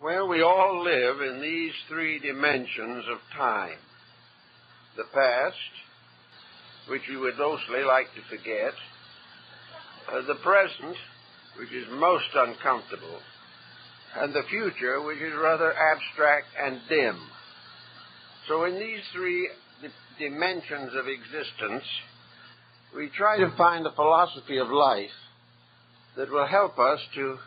Well, we all live in these three dimensions of time. The past, which we would mostly like to forget. The present, which is most uncomfortable. And the future, which is rather abstract and dim. So in these three dimensions of existence, we try to find a philosophy of life that will help us to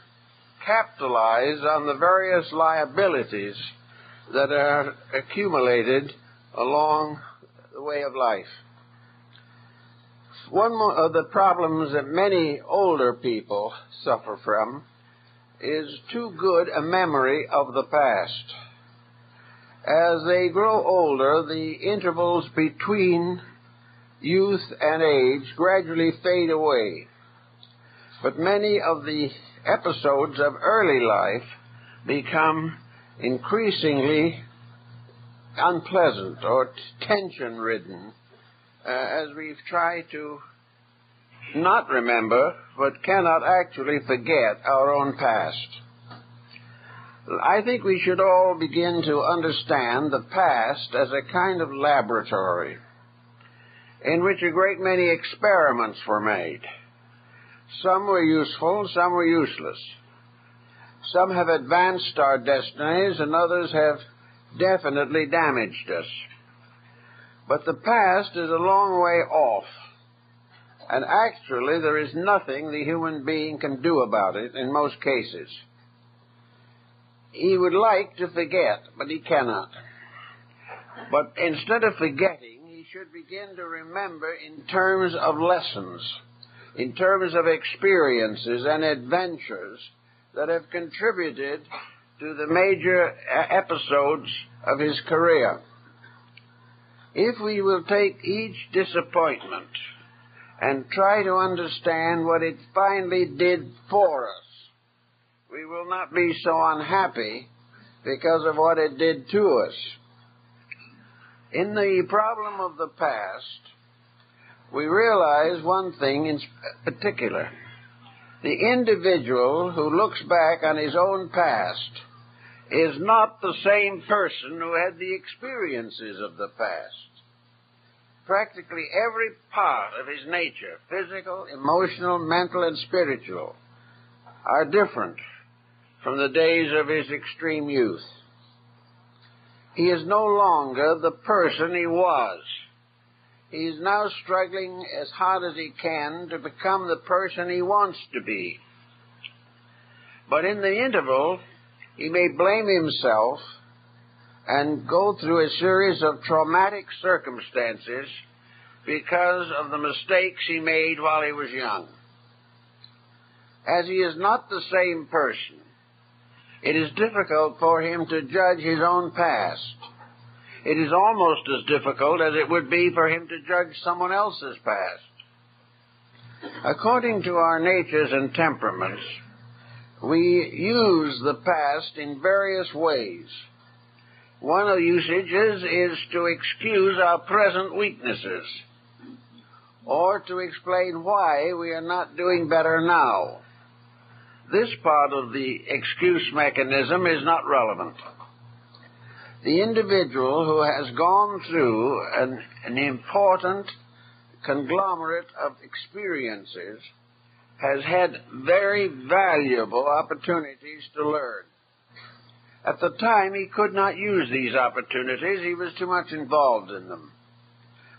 capitalize on the various liabilities that are accumulated along the way of life. One of the problems that many older people suffer from is too good a memory of the past. As they grow older, the intervals between youth and age gradually fade away. But many of the episodes of early life become increasingly unpleasant or tension-ridden as we've tried to not remember but cannot actually forget our own past. I think we should all begin to understand the past as a kind of laboratory in which a great many experiments were made. Some were useful, some were useless. Some have advanced our destinies, and others have definitely damaged us. But the past is a long way off, and actually there is nothing the human being can do about it in most cases. He would like to forget, but he cannot. But instead of forgetting, he should begin to remember in terms of lessons, in terms of experiences and adventures that have contributed to the major episodes of his career. If we will take each disappointment and try to understand what it finally did for us, we will not be so unhappy because of what it did to us. In the problem of the past, we realize one thing in particular. The individual who looks back on his own past is not the same person who had the experiences of the past. Practically every part of his nature, physical, emotional, mental, and spiritual, are different from the days of his extreme youth. He is no longer the person he was. He is now struggling as hard as he can to become the person he wants to be. But in the interval, he may blame himself and go through a series of traumatic circumstances because of the mistakes he made while he was young. As he is not the same person, it is difficult for him to judge his own past. It is almost as difficult as it would be for him to judge someone else's past. According to our natures and temperaments, we use the past in various ways. One of the usages is to excuse our present weaknesses, or to explain why we are not doing better now. This part of the excuse mechanism is not relevant. The individual who has gone through an important conglomerate of experiences has had very valuable opportunities to learn. At the time, he could not use these opportunities. He was too much involved in them.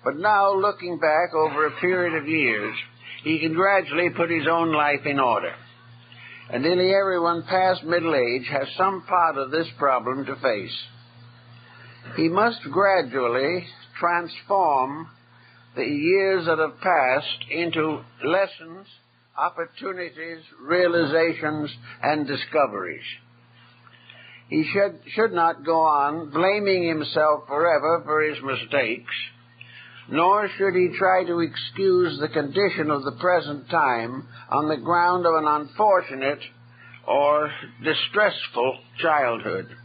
But now, looking back over a period of years, he can gradually put his own life in order. And nearly everyone past middle age has some part of this problem to face. He must gradually transform the years that have passed into lessons, opportunities, realizations, and discoveries. He should not go on blaming himself forever for his mistakes, nor should he try to excuse the condition of the present time on the ground of an unfortunate or distressful childhood.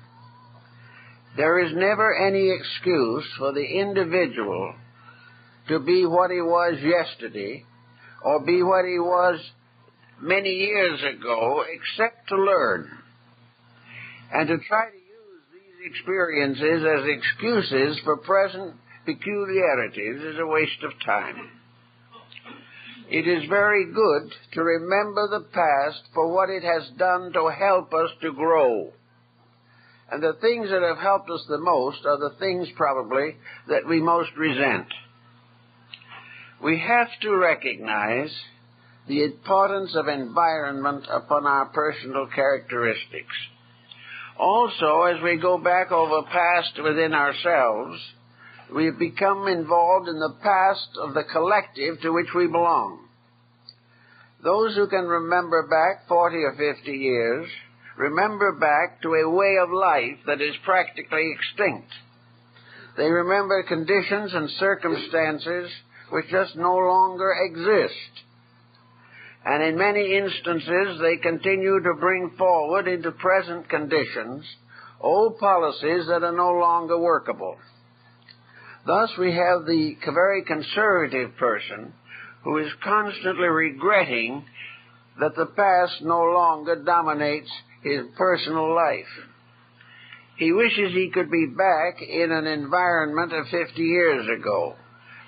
There is never any excuse for the individual to be what he was yesterday or be what he was many years ago, except to learn. and to try to use these experiences as excuses for present peculiarities is a waste of time. It is very good to remember the past for what it has done to help us to grow. And the things that have helped us the most are the things, probably, that we most resent. We have to recognize the importance of environment upon our personal characteristics. Also, as we go back over past within ourselves, we become involved in the past of the collective to which we belong. Those who can remember back 40 or 50 years remember back to a way of life that is practically extinct. They remember conditions and circumstances which just no longer exist. And in many instances, they continue to bring forward into present conditions old policies that are no longer workable. Thus, we have the very conservative person who is constantly regretting that the past no longer dominates his personal life. He wishes he could be back in an environment of 50 years ago,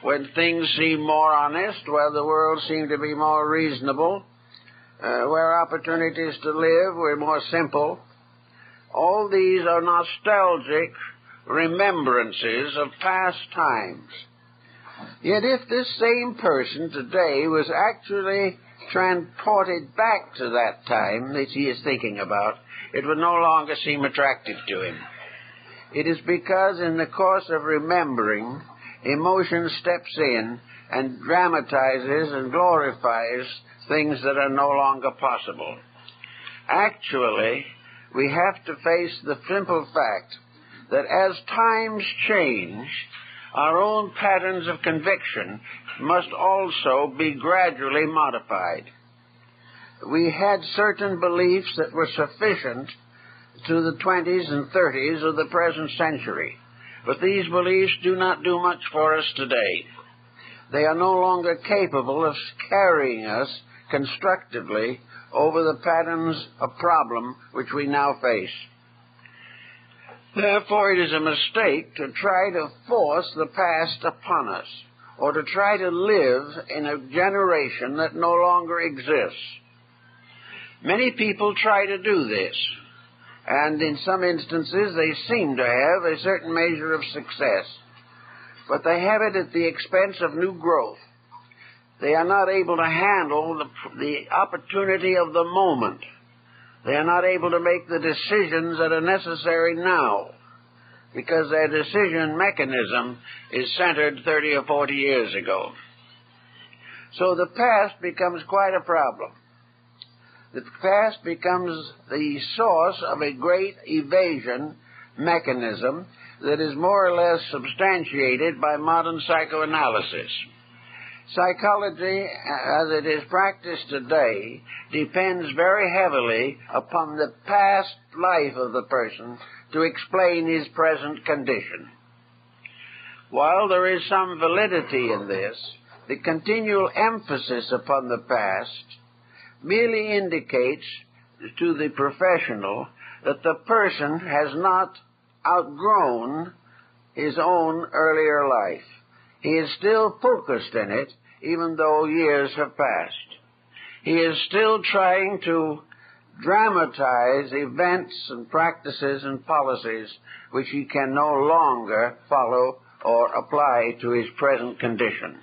when things seemed more honest, where the world seemed to be more reasonable, where opportunities to live were more simple. All these are nostalgic remembrances of past times. Yet if this same person today was actually transported back to that time that he is thinking about, it would no longer seem attractive to him. It is because in the course of remembering, emotion steps in and dramatizes and glorifies things that are no longer possible. Actually, we have to face the simple fact that as times change, our own patterns of conviction must also be gradually modified. We had certain beliefs that were sufficient to the 20s and 30s of the present century, but these beliefs do not do much for us today. They are no longer capable of carrying us constructively over the patterns of problem which we now face. Therefore, it is a mistake to try to force the past upon us, or to try to live in a generation that no longer exists. Many people try to do this, and in some instances they seem to have a certain measure of success, but they have it at the expense of new growth. They are not able to handle the opportunity of the moment. They are not able to make the decisions that are necessary now, because their decision mechanism is centered 30 or 40 years ago. So the past becomes quite a problem. The past becomes the source of a great evasion mechanism that is more or less substantiated by modern psychoanalysis. Psychology, as it is practiced today, depends very heavily upon the past life of the person to explain his present condition. While there is some validity in this, the continual emphasis upon the past merely indicates to the professional that the person has not outgrown his own earlier life. He is still focused in it, even though years have passed. He is still trying to dramatize events and practices and policies which he can no longer follow or apply to his present condition.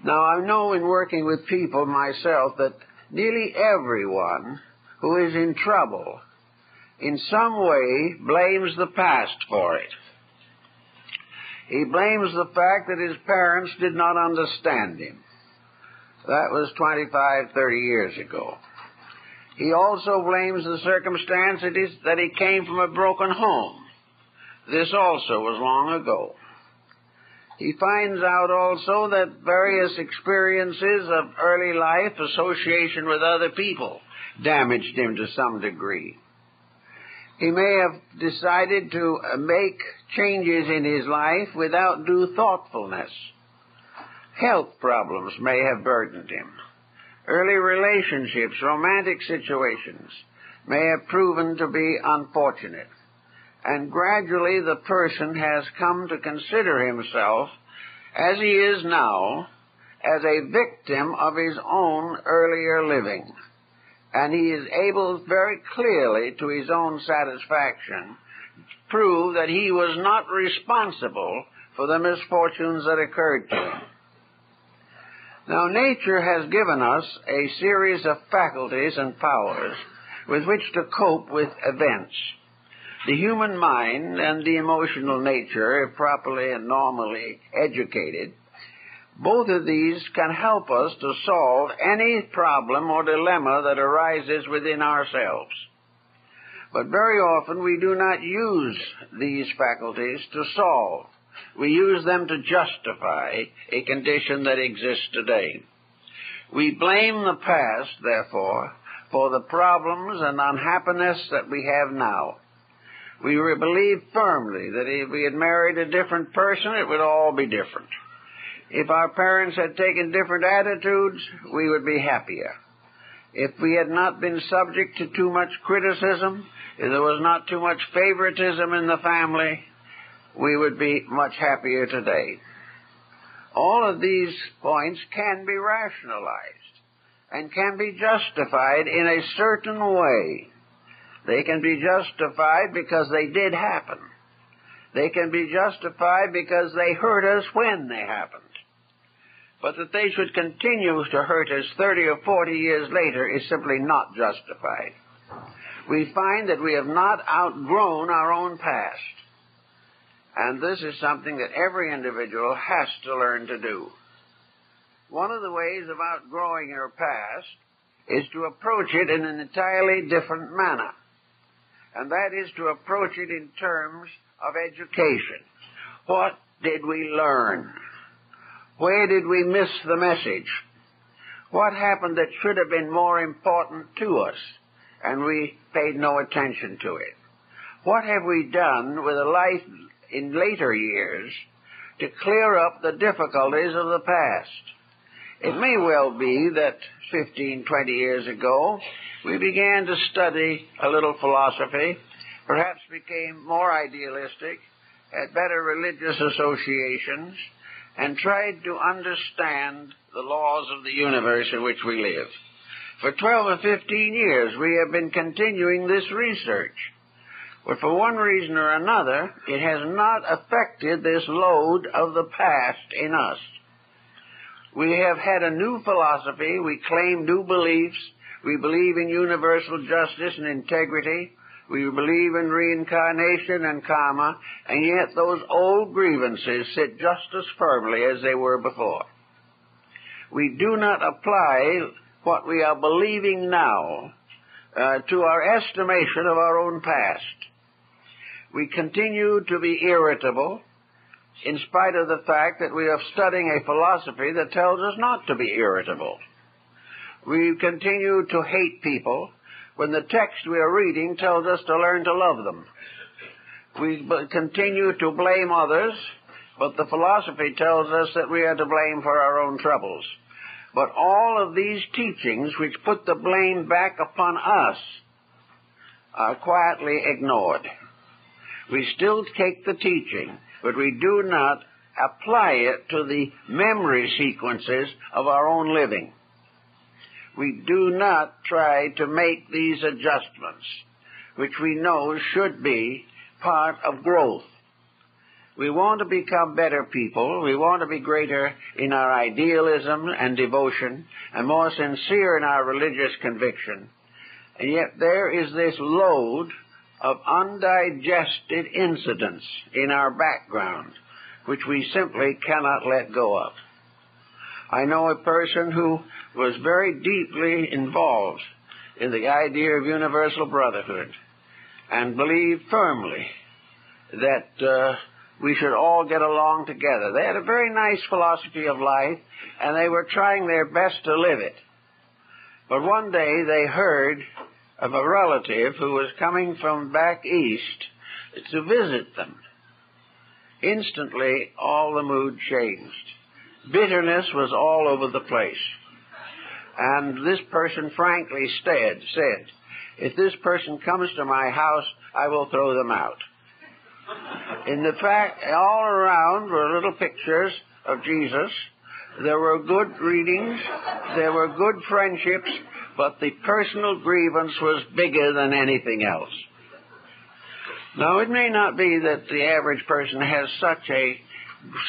Now, I know in working with people myself that nearly everyone who is in trouble in some way blames the past for it. He blames the fact that his parents did not understand him. That was 25, 30 years ago. He also blames the circumstance that he came from a broken home. This also was long ago. He finds out also that various experiences of early life, association with other people, damaged him to some degree. He may have decided to make changes in his life without due thoughtfulness. Health problems may have burdened him. Early relationships, romantic situations, may have proven to be unfortunate. And gradually the person has come to consider himself, as he is now, as a victim of his own earlier living. And he is able very clearly, to his own satisfaction, to prove that he was not responsible for the misfortunes that occurred to him. Now, nature has given us a series of faculties and powers with which to cope with events. The human mind and the emotional nature, if properly and normally educated, both of these can help us to solve any problem or dilemma that arises within ourselves. But very often we do not use these faculties to solve. We use them to justify a condition that exists today. We blame the past, therefore, for the problems and unhappiness that we have now. We believe firmly that if we had married a different person, it would all be different. If our parents had taken different attitudes, we would be happier. If we had not been subject to too much criticism, if there was not too much favoritism in the family, we would be much happier today. All of these points can be rationalized and can be justified in a certain way. They can be justified because they did happen. They can be justified because they hurt us when they happened. But that they should continue to hurt us 30 or 40 years later is simply not justified. We find that we have not outgrown our own past. And this is something that every individual has to learn to do. One of the ways of outgrowing your past is to approach it in an entirely different manner. And that is to approach it in terms of education. What did we learn? Where did we miss the message? What happened that should have been more important to us, and we paid no attention to it? What have we done with a life in later years to clear up the difficulties of the past? It may well be that 15, 20 years ago, we began to study a little philosophy, perhaps became more idealistic, had better religious associations, and tried to understand the laws of the universe in which we live. For 12 or 15 years, we have been continuing this research. But for one reason or another, it has not affected this load of the past in us. We have had a new philosophy. We claim new beliefs. We believe in universal justice and integrity. We believe in reincarnation and karma, and yet those old grievances sit just as firmly as they were before. We do not apply what we are believing now to our estimation of our own past. We continue to be irritable in spite of the fact that we are studying a philosophy that tells us not to be irritable. We continue to hate people when the text we are reading tells us to learn to love them. We continue to blame others, but the philosophy tells us that we are to blame for our own troubles. But all of these teachings which put the blame back upon us are quietly ignored. We still take the teaching, but we do not apply it to the memory sequences of our own living. We do not try to make these adjustments, which we know should be part of growth. We want to become better people. We want to be greater in our idealism and devotion and more sincere in our religious conviction. And yet there is this load of undigested incidents in our background, which we simply cannot let go of. I know a person who was very deeply involved in the idea of universal brotherhood and believed firmly that we should all get along together. They had a very nice philosophy of life, and they were trying their best to live it. But one day they heard of a relative who was coming from back east to visit them. Instantly, all the mood changed. Bitterness was all over the place. And this person frankly said, If this person comes to my house, I will throw them out. In the fact, all around were little pictures of Jesus. There were good readings. There were good friendships. But the personal grievance was bigger than anything else. Now, it may not be that the average person has such a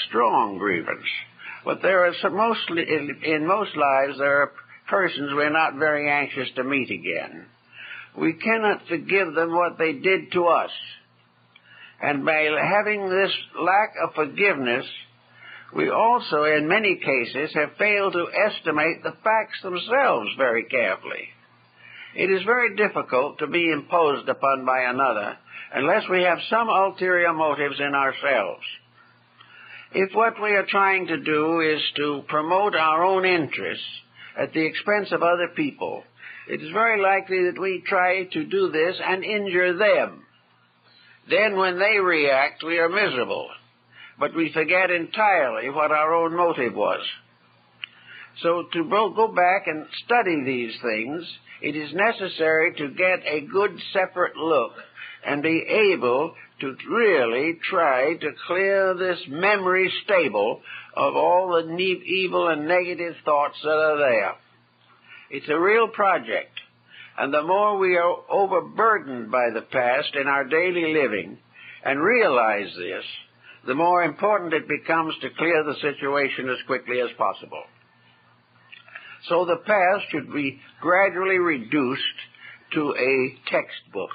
strong grievance, but there are in most lives there are persons we're not very anxious to meet again. We cannot forgive them what they did to us. And by having this lack of forgiveness, we also, in many cases, have failed to estimate the facts themselves very carefully. It is very difficult to be imposed upon by another unless we have some ulterior motives in ourselves. If what we are trying to do is to promote our own interests at the expense of other people, it is very likely that we try to do this and injure them. Then when they react, we are miserable. But we forget entirely what our own motive was. So to go back and study these things, it is necessary to get a good separate look and be able to really try to clear this memory stable of all the evil and negative thoughts that are there. It's a real project. And the more we are overburdened by the past in our daily living and realize this, the more important it becomes to clear the situation as quickly as possible. So the past should be gradually reduced to a textbook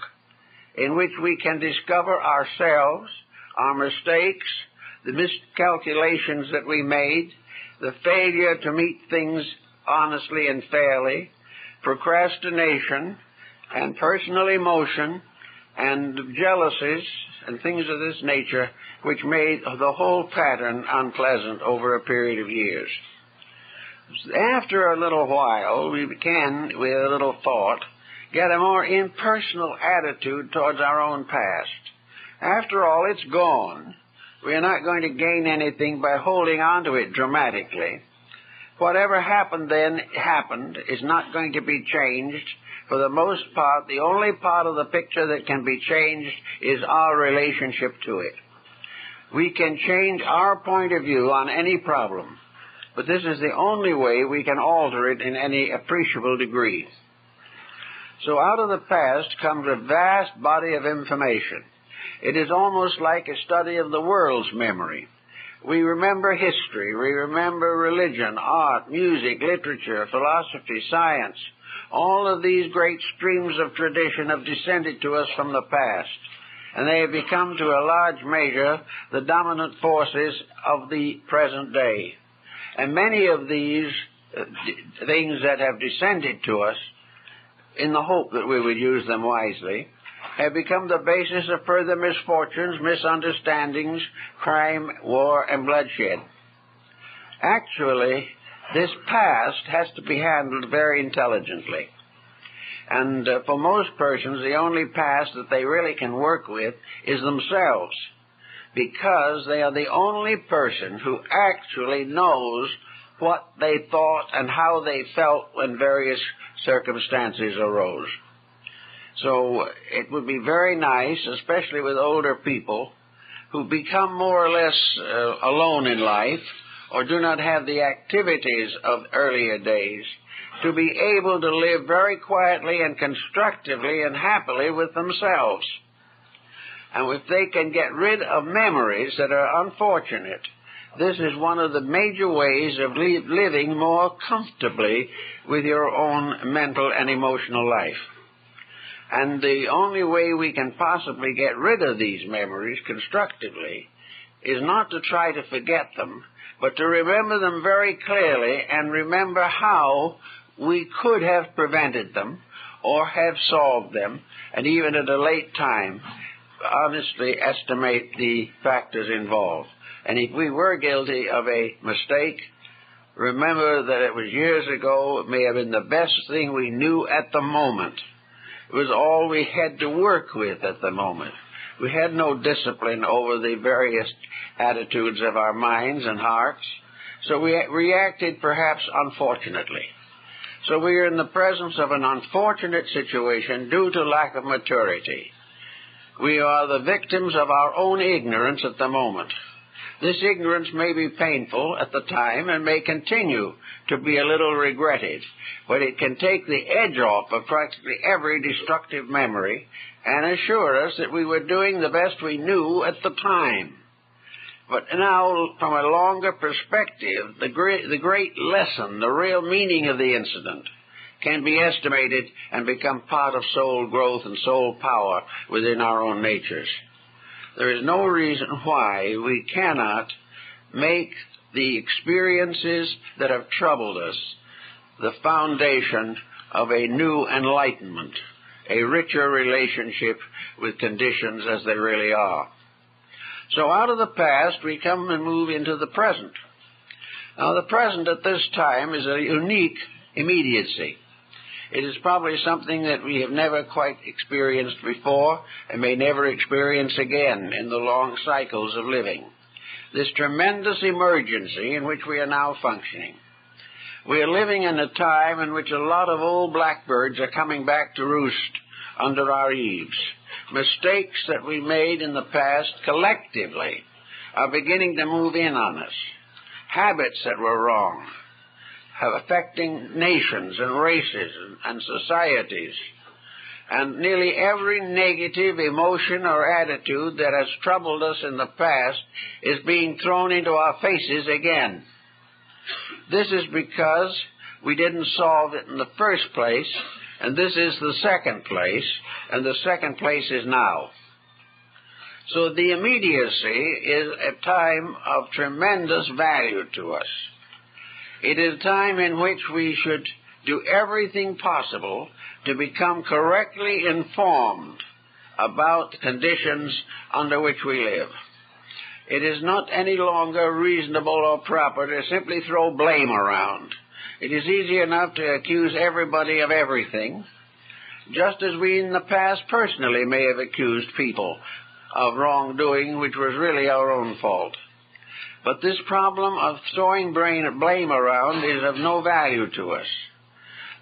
in which we can discover ourselves, our mistakes, the miscalculations that we made, the failure to meet things honestly and fairly, procrastination, and personal emotion, and jealousies, and things of this nature, which made the whole pattern unpleasant over a period of years. After a little while, we can, with a little thought, get a more impersonal attitude towards our own past. After all, it's gone. We are not going to gain anything by holding on to it dramatically. Whatever happened then happened, is not going to be changed. For the most part, the only part of the picture that can be changed is our relationship to it. We can change our point of view on any problem, but this is the only way we can alter it in any appreciable degree. So out of the past comes a vast body of information. It is almost like a study of the world's memory. We remember history, we remember religion, art, music, literature, philosophy, science. All of these great streams of tradition have descended to us from the past, and they have become to a large measure the dominant forces of the present day. And many of these things that have descended to us, in the hope that we would use them wisely, have become the basis of further misfortunes, misunderstandings, crime, war, and bloodshed. Actually, this past has to be handled very intelligently. And for most persons, the only past that they really can work with is themselves, because they are the only person who actually knows what they thought and how they felt when various circumstances arose. So it would be very nice, especially with older people who become more or less alone in life or do not have the activities of earlier days, to be able to live very quietly and constructively and happily with themselves. And if they can get rid of memories that are unfortunate, this is one of the major ways of living more comfortably with your own mental and emotional life. And the only way we can possibly get rid of these memories constructively is not to try to forget them, but to remember them very clearly and remember how we could have prevented them or have solved them, and even at a late time, honestly estimate the factors involved. And if we were guilty of a mistake, remember that it was years ago. It may have been the best thing we knew at the moment. It was all we had to work with at the moment. We had no discipline over the various attitudes of our minds and hearts, so we reacted perhaps unfortunately. So we are in the presence of an unfortunate situation due to lack of maturity. We are the victims of our own ignorance at the moment. This ignorance may be painful at the time and may continue to be a little regretted, but it can take the edge off of practically every destructive memory and assure us that we were doing the best we knew at the time. But now, from a longer perspective, the great lesson, the real meaning of the incident, can be estimated and become part of soul growth and soul power within our own natures. There is no reason why we cannot make the experiences that have troubled us the foundation of a new enlightenment, a richer relationship with conditions as they really are. So out of the past, we come and move into the present. Now, the present at this time is a unique immediacy. It is probably something that we have never quite experienced before and may never experience again in the long cycles of living. This tremendous emergency in which we are now functioning. We are living in a time in which a lot of old blackbirds are coming back to roost under our eaves. Mistakes that we made in the past collectively are beginning to move in on us. Habits that were wrong affecting nations and races and societies. And nearly every negative emotion or attitude that has troubled us in the past is being thrown into our faces again. This is because we didn't solve it in the first place, and this is the second place, and the second place is now. So the immediacy is a time of tremendous value to us. It is a time in which we should do everything possible to become correctly informed about the conditions under which we live. It is not any longer reasonable or proper to simply throw blame around. It is easy enough to accuse everybody of everything, just as we in the past personally may have accused people of wrongdoing which was really our own fault. But this problem of throwing blame around is of no value to us.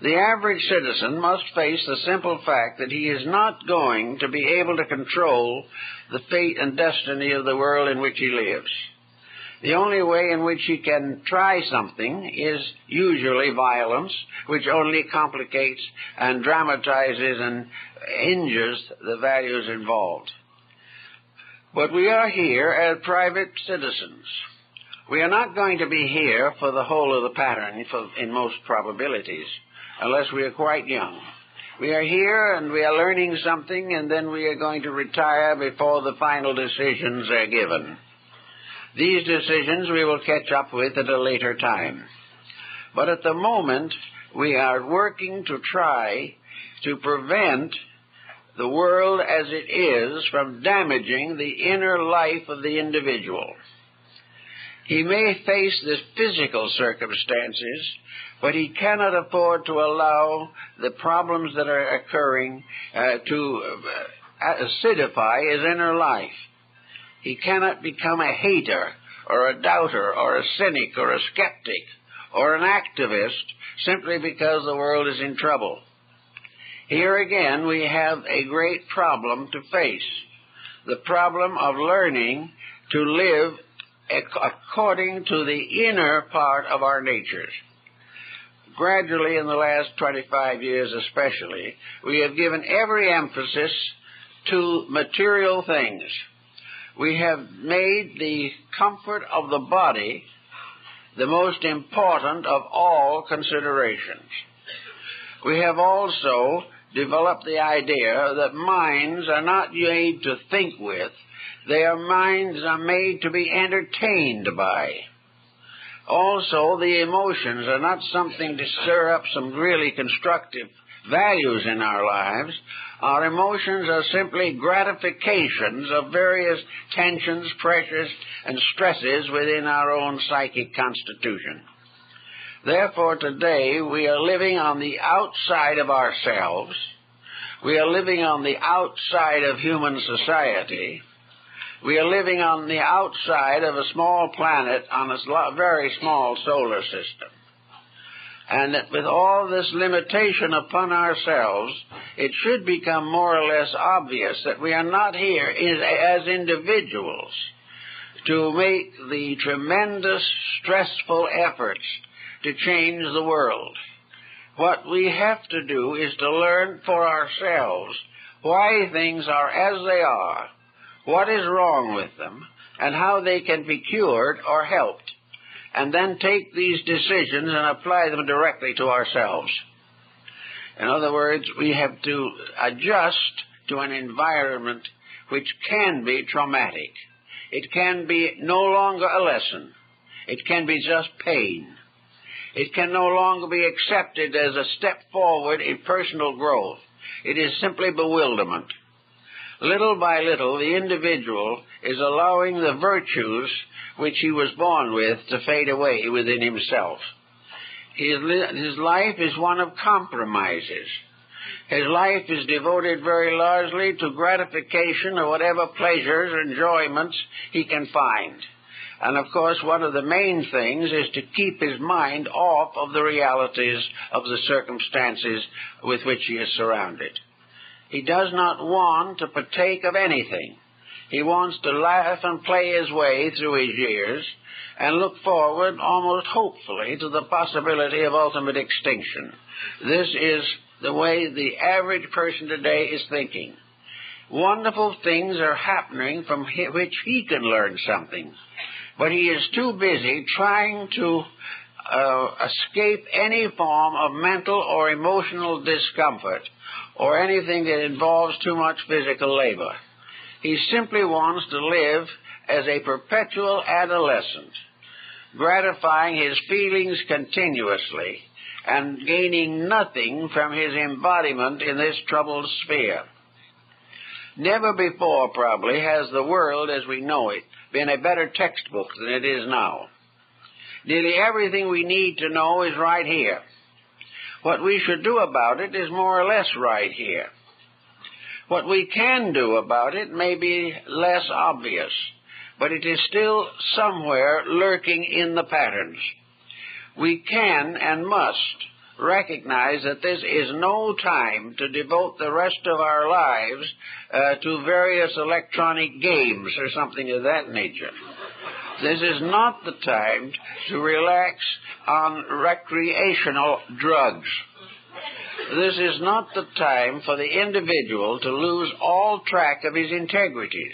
The average citizen must face the simple fact that he is not going to be able to control the fate and destiny of the world in which he lives. The only way in which he can try something is usually violence, which only complicates and dramatizes and injures the values involved. But we are here as private citizens. We are not going to be here for the whole of the pattern in most probabilities, unless we are quite young. We are here and we are learning something, and then we are going to retire before the final decisions are given. These decisions we will catch up with at a later time. But at the moment, we are working to try to prevent the world as it is from damaging the inner life of the individual. He may face the physical circumstances, but he cannot afford to allow the problems that are occurring to acidify his inner life. He cannot become a hater or a doubter or a cynic or a skeptic or an activist simply because the world is in trouble. Here again we have a great problem to face, the problem of learning to live according to the inner part of our natures. Gradually, in the last 25 years especially, we have given every emphasis to material things. We have made the comfort of the body the most important of all considerations. We have also developed the idea that minds are not made to think with, minds are made to be entertained by. Also, the emotions are not something to stir up some really constructive values in our lives. Our emotions are simply gratifications of various tensions, pressures, and stresses within our own psychic constitution. Therefore, today, we are living on the outside of ourselves. We are living on the outside of human society. We are living on the outside of a small planet on a very small solar system. and that with all this limitation upon ourselves, it should become more or less obvious that we are not here as individuals to make the tremendous, stressful efforts to change the world. What we have to do is to learn for ourselves why things are as they are, what is wrong with them, and how they can be cured or helped, and then take these decisions and apply them directly to ourselves. In other words, we have to adjust to an environment which can be traumatic. It can be no longer a lesson. It can be just pain. It can no longer be accepted as a step forward in personal growth. It is simply bewilderment. Little by little, the individual is allowing the virtues which he was born with to fade away within himself. His life is one of compromises. His life is devoted very largely to gratification of whatever pleasures or enjoyments he can find. And, of course, one of the main things is to keep his mind off of the realities of the circumstances with which he is surrounded. He does not want to partake of anything. He wants to laugh and play his way through his years and look forward almost hopefully to the possibility of ultimate extinction. This is the way the average person today is thinking. Wonderful things are happening from which he can learn something, but he is too busy trying to escape any form of mental or emotional discomfort or anything that involves too much physical labor. He simply wants to live as a perpetual adolescent, gratifying his feelings continuously and gaining nothing from his embodiment in this troubled sphere. Never before, probably, has the world as we know it been a better textbook than it is now. Nearly everything we need to know is right here. What we should do about it is more or less right here. What we can do about it may be less obvious, but it is still somewhere lurking in the patterns. We can and must recognize that this is no time to devote the rest of our lives to various electronic games or something of that nature. This is not the time to relax on recreational drugs. This is not the time for the individual to lose all track of his integrities.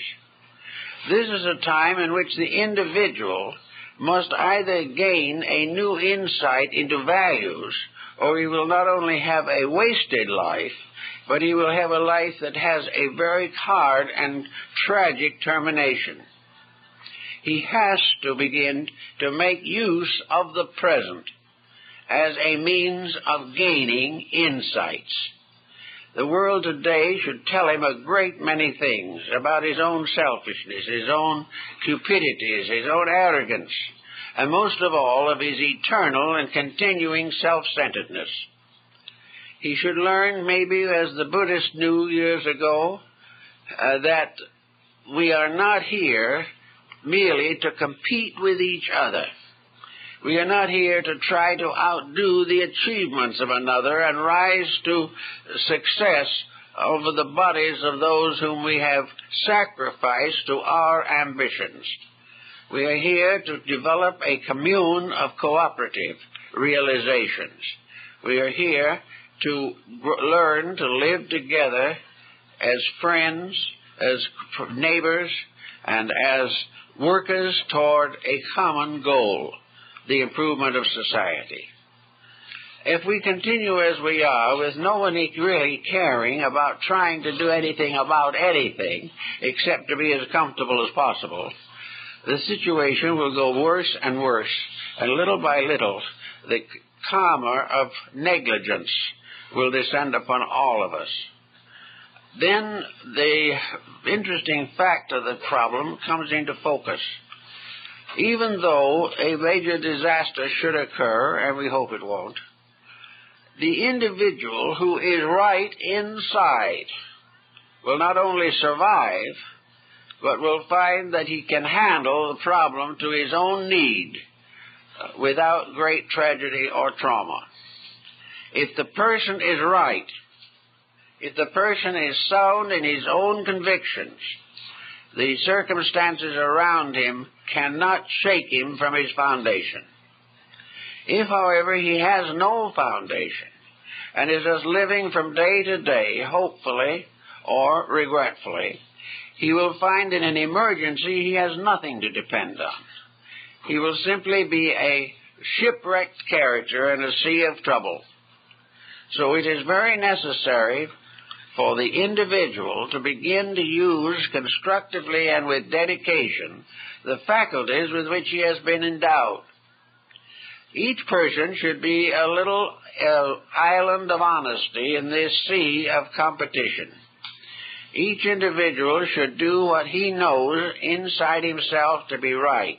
This is a time in which the individual must either gain a new insight into values, or he will not only have a wasted life, but he will have a life that has a very hard and tragic termination. He has to begin to make use of the present as a means of gaining insights. The world today should tell him a great many things about his own selfishness, his own cupidities, his own arrogance, and most of all of his eternal and continuing self-centeredness. He should learn, maybe as the Buddhists knew years ago, that we are not here merely to compete with each other. We are not here to try to outdo the achievements of another and rise to success over the bodies of those whom we have sacrificed to our ambitions. We are here to develop a commune of cooperative realizations. We are here to learn to live together as friends, as neighbors, and as workers toward a common goal, the improvement of society. If we continue as we are, with no one really caring about trying to do anything about anything except to be as comfortable as possible, the situation will go worse and worse, and little by little the karma of negligence will descend upon all of us. Then the interesting fact of the problem comes into focus. Even though a major disaster should occur, and we hope it won't, the individual who is right inside will not only survive, but will find that he can handle the problem to his own need without great tragedy or trauma. If the person is right, if the person is sound in his own convictions, the circumstances around him cannot shake him from his foundation. If, however, he has no foundation and is just living from day to day, hopefully or regretfully, he will find in an emergency he has nothing to depend on. He will simply be a shipwrecked character in a sea of trouble. So it is very necessary for the individual to begin to use constructively and with dedication the faculties with which he has been endowed. Each person should be a little island of honesty in this sea of competition. Each individual should do what he knows inside himself to be right.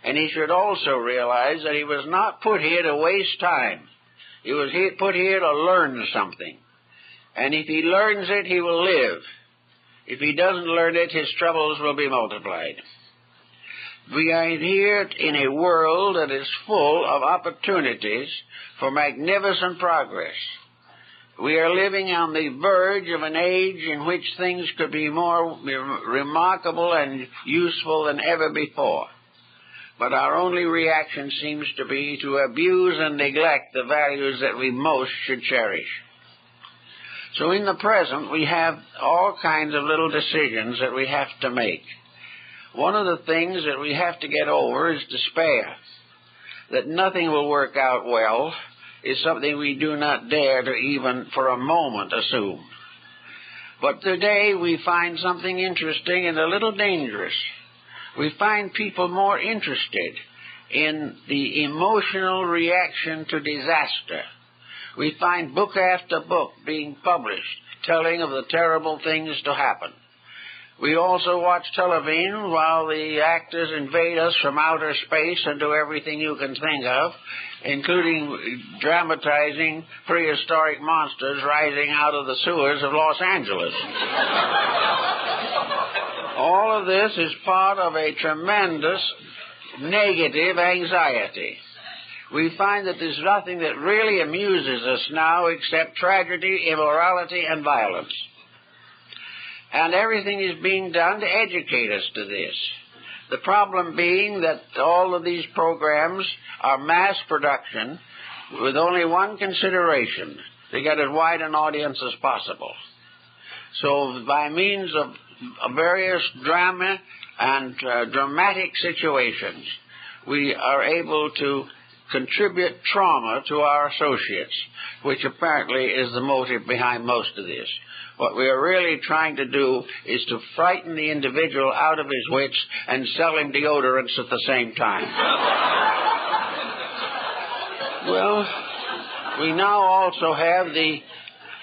And he should also realize that he was not put here to waste time. He was put here to learn something. And if he learns it, he will live. If he doesn't learn it, his troubles will be multiplied. We are here in a world that is full of opportunities for magnificent progress. We are living on the verge of an age in which things could be more remarkable and useful than ever before. But our only reaction seems to be to abuse and neglect the values that we most should cherish. So in the present, we have all kinds of little decisions that we have to make. One of the things that we have to get over is despair. That nothing will work out well is something we do not dare to even for a moment assume. But today we find something interesting and a little dangerous. We find people more interested in the emotional reaction to disaster. We find book after book being published telling of the terrible things to happen. We also watch television while the actors invade us from outer space and do everything you can think of, including dramatizing prehistoric monsters rising out of the sewers of Los Angeles. All of this is part of a tremendous negative anxiety. We find that there's nothing that really amuses us now except tragedy, immorality, and violence. And everything is being done to educate us to this. The problem being that all of these programs are mass production with only one consideration, to get as wide an audience as possible. So by means of various drama and dramatic situations, we are able to contribute trauma to our associates, which apparently is the motive behind most of this. What we are really trying to do is to frighten the individual out of his wits and sell him deodorants at the same time. Well, we now also have the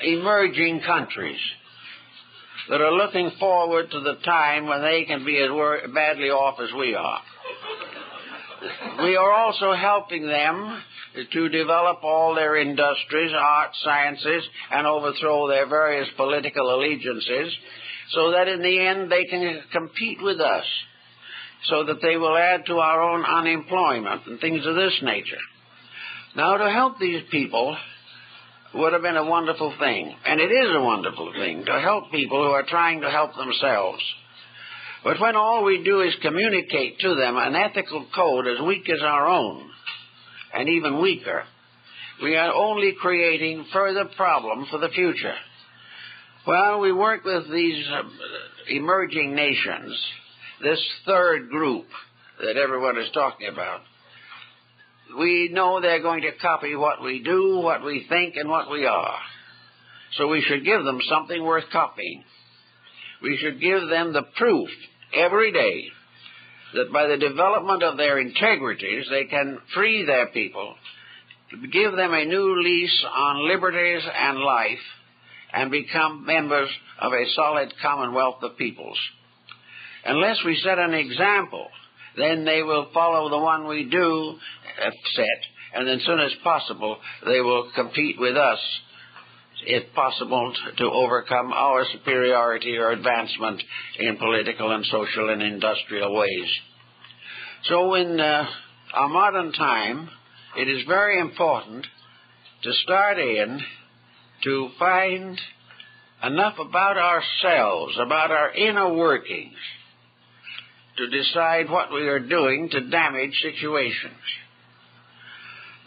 emerging countries that are looking forward to the time when they can be as badly off as we are. We are also helping them to develop all their industries, arts, sciences, and overthrow their various political allegiances, so that in the end they can compete with us, so that they will add to our own unemployment and things of this nature. Now, to help these people would have been a wonderful thing, and it is a wonderful thing to help people who are trying to help themselves. But when all we do is communicate to them an ethical code as weak as our own, and even weaker, we are only creating further problem for the future. Well, we work with these emerging nations, this third group that everyone is talking about. We know they're going to copy what we do, what we think, and what we are. So we should give them something worth copying. We should give them the proof every day that by the development of their integrities, they can free their people, give them a new lease on liberties and life, and become members of a solid commonwealth of peoples. Unless we set an example, then they will follow the one we do set, and as soon as possible, they will compete with us, if possible, to overcome our superiority or advancement in political and social and industrial ways. So in our modern time, it is very important to start in to find enough about ourselves, about our inner workings, to decide what we are doing to damage situations.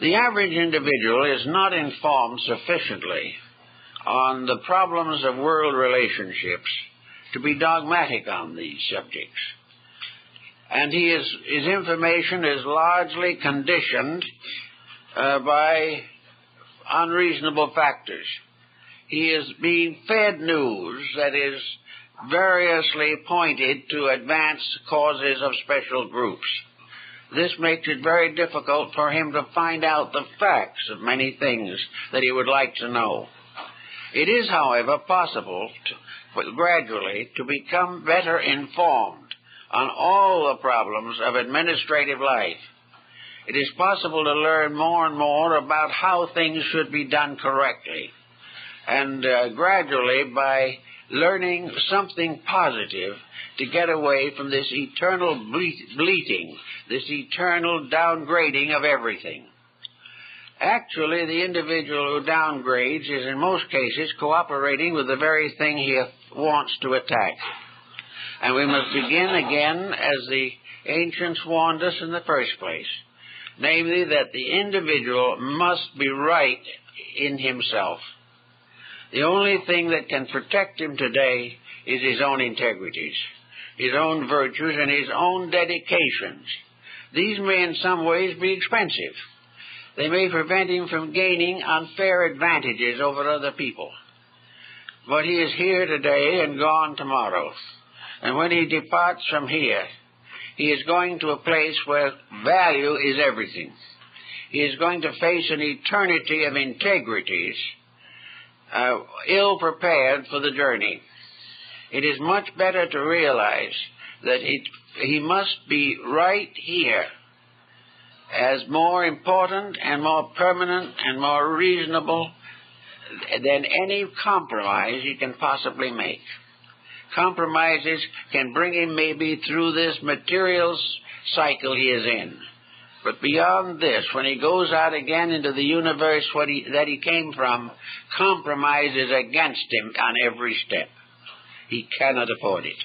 The average individual is not informed sufficiently on the problems of world relationships to be dogmatic on these subjects. And his information is largely conditioned by unreasonable factors. He is being fed news that is variously pointed to advance causes of special groups. This makes it very difficult for him to find out the facts of many things that he would like to know. It is, however, possible gradually to become better informed on all the problems of administrative life. It is possible to learn more and more about how things should be done correctly. And gradually, by learning something positive, to get away from this eternal bleating, this eternal downgrading of everything. Actually, the individual who downgrades is in most cases cooperating with the very thing he wants to attack. And we must begin again as the ancients warned us in the first place, namely that the individual must be right in himself. The only thing that can protect him today is his own integrities, his own virtues, and his own dedications. These may in some ways be expensive. They may prevent him from gaining unfair advantages over other people. But he is here today and gone tomorrow. And when he departs from here, he is going to a place where value is everything. He is going to face an eternity of integrities, ill-prepared for the journey. It is much better to realize that he must be right here as more important and more permanent and more reasonable than any compromise he can possibly make. Compromises can bring him maybe through this material cycle he is in. But beyond this, when he goes out again into the universe that he came from, compromise is against him on every step. He cannot afford it.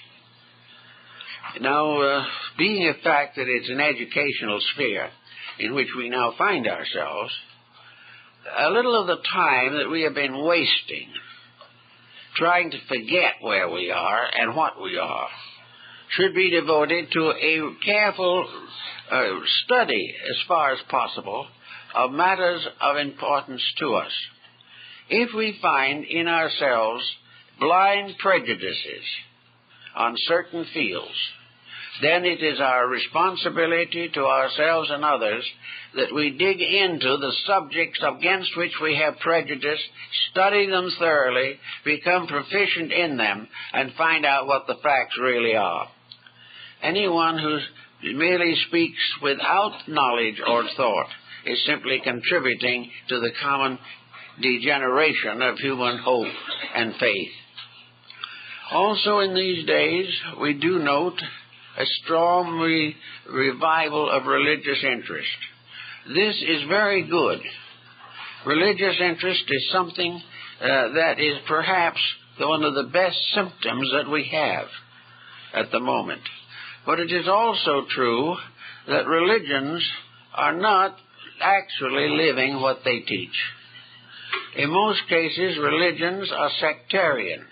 Now, being a fact that it's an educational sphere in which we now find ourselves, a little of the time that we have been wasting trying to forget where we are and what we are should be devoted to a careful study, as far as possible, of matters of importance to us. If we find in ourselves blind prejudices on certain fields, then it is our responsibility to ourselves and others that we dig into the subjects against which we have prejudice, study them thoroughly, become proficient in them, and find out what the facts really are. Anyone who merely speaks without knowledge or thought is simply contributing to the common degeneration of human hope and faith. Also in these days, we do note a strong revival of religious interest. This is very good. Religious interest is something that is perhaps one of the best symptoms that we have at the moment. But it is also true that religions are not actually living what they teach. In most cases, religions are sectarian,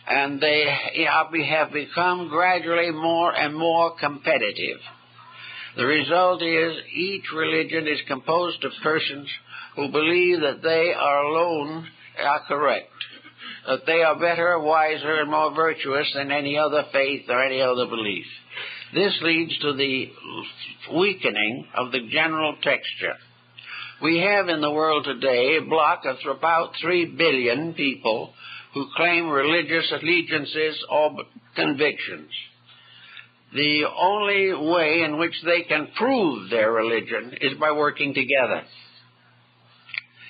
and they have become gradually more and more competitive. The result is each religion is composed of persons who believe that they alone are correct, that they are better, wiser, and more virtuous than any other faith or any other belief. This leads to the weakening of the general texture. We have in the world today a block of about 3 billion people who claim religious allegiances or convictions. The only way in which they can prove their religion is by working together.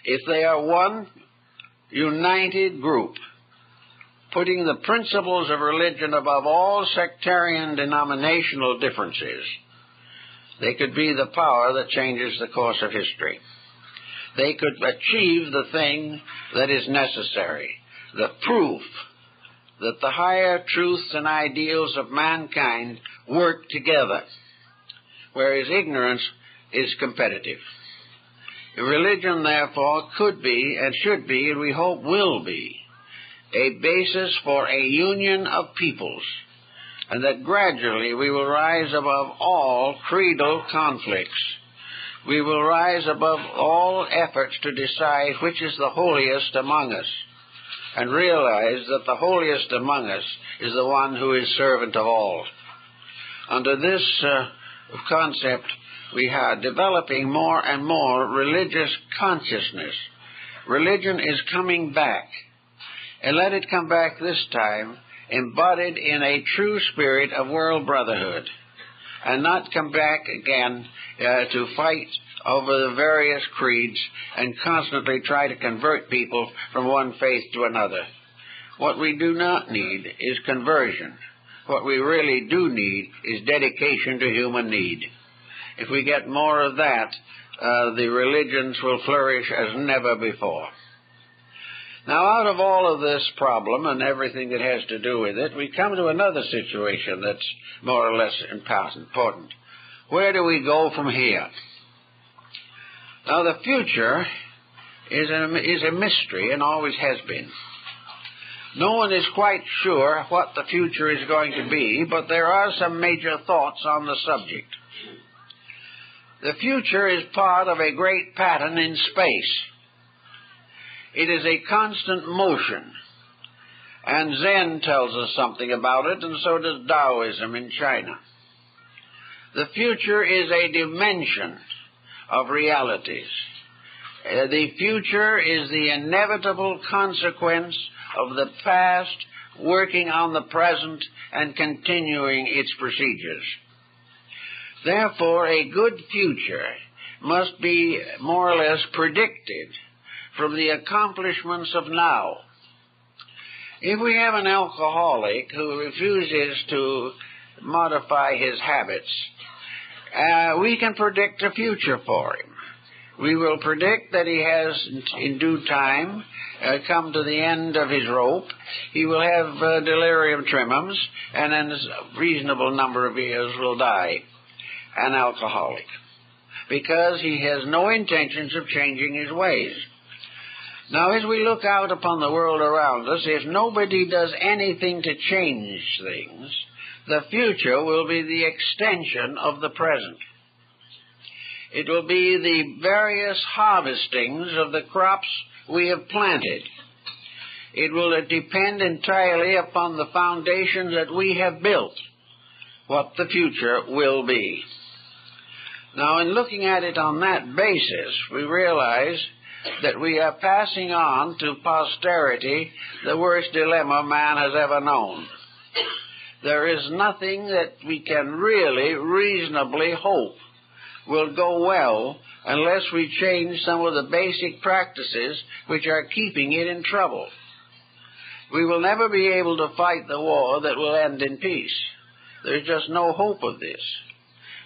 If they are one united group, putting the principles of religion above all sectarian denominational differences, they could be the power that changes the course of history. they could achieve the thing that is necessary, the proof that the higher truths and ideals of mankind work together, whereas ignorance is competitive. Religion, therefore, could be and should be, and we hope will be, a basis for a union of peoples, and that gradually we will rise above all creedal conflicts. We will rise above all efforts to decide which is the holiest among us, and realize that the holiest among us is the one who is servant of all. Under this concept, we are developing more and more religious consciousness. Religion is coming back, and let it come back this time embodied in a true spirit of world brotherhood, and not come back again to fight over the various creeds and constantly try to convert people from one faith to another. What we do not need is conversion. What we really do need is dedication to human need. If we get more of that, the religions will flourish as never before. Now, out of all of this problem and everything that has to do with it, we come to another situation that's more or less important. Where do we go from here? Now, the future is a mystery and always has been. No one is quite sure what the future is going to be, but there are some major thoughts on the subject. The future is part of a great pattern in space. It is a constant motion, and Zen tells us something about it, and so does Taoism in China. The future is a dimension of realities. The future is the inevitable consequence of the past working on the present and continuing its procedures. Therefore, a good future must be more or less predicted from the accomplishments of now. If we have an alcoholic who refuses to modify his habits, we can predict a future for him. We will predict that he has, in due time, come to the end of his rope. He will have delirium tremens, and in a reasonable number of years will die an alcoholic, because he has no intentions of changing his ways. Now, as we look out upon the world around us, if nobody does anything to change things, the future will be the extension of the present. It will be the various harvestings of the crops we have planted. It will depend entirely upon the foundations that we have built, what the future will be. Now, in looking at it on that basis, we realize that we are passing on to posterity the worst dilemma man has ever known. There is nothing that we can really reasonably hope will go well unless we change some of the basic practices which are keeping it in trouble. We will never be able to fight the war that will end in peace. There's just no hope of this.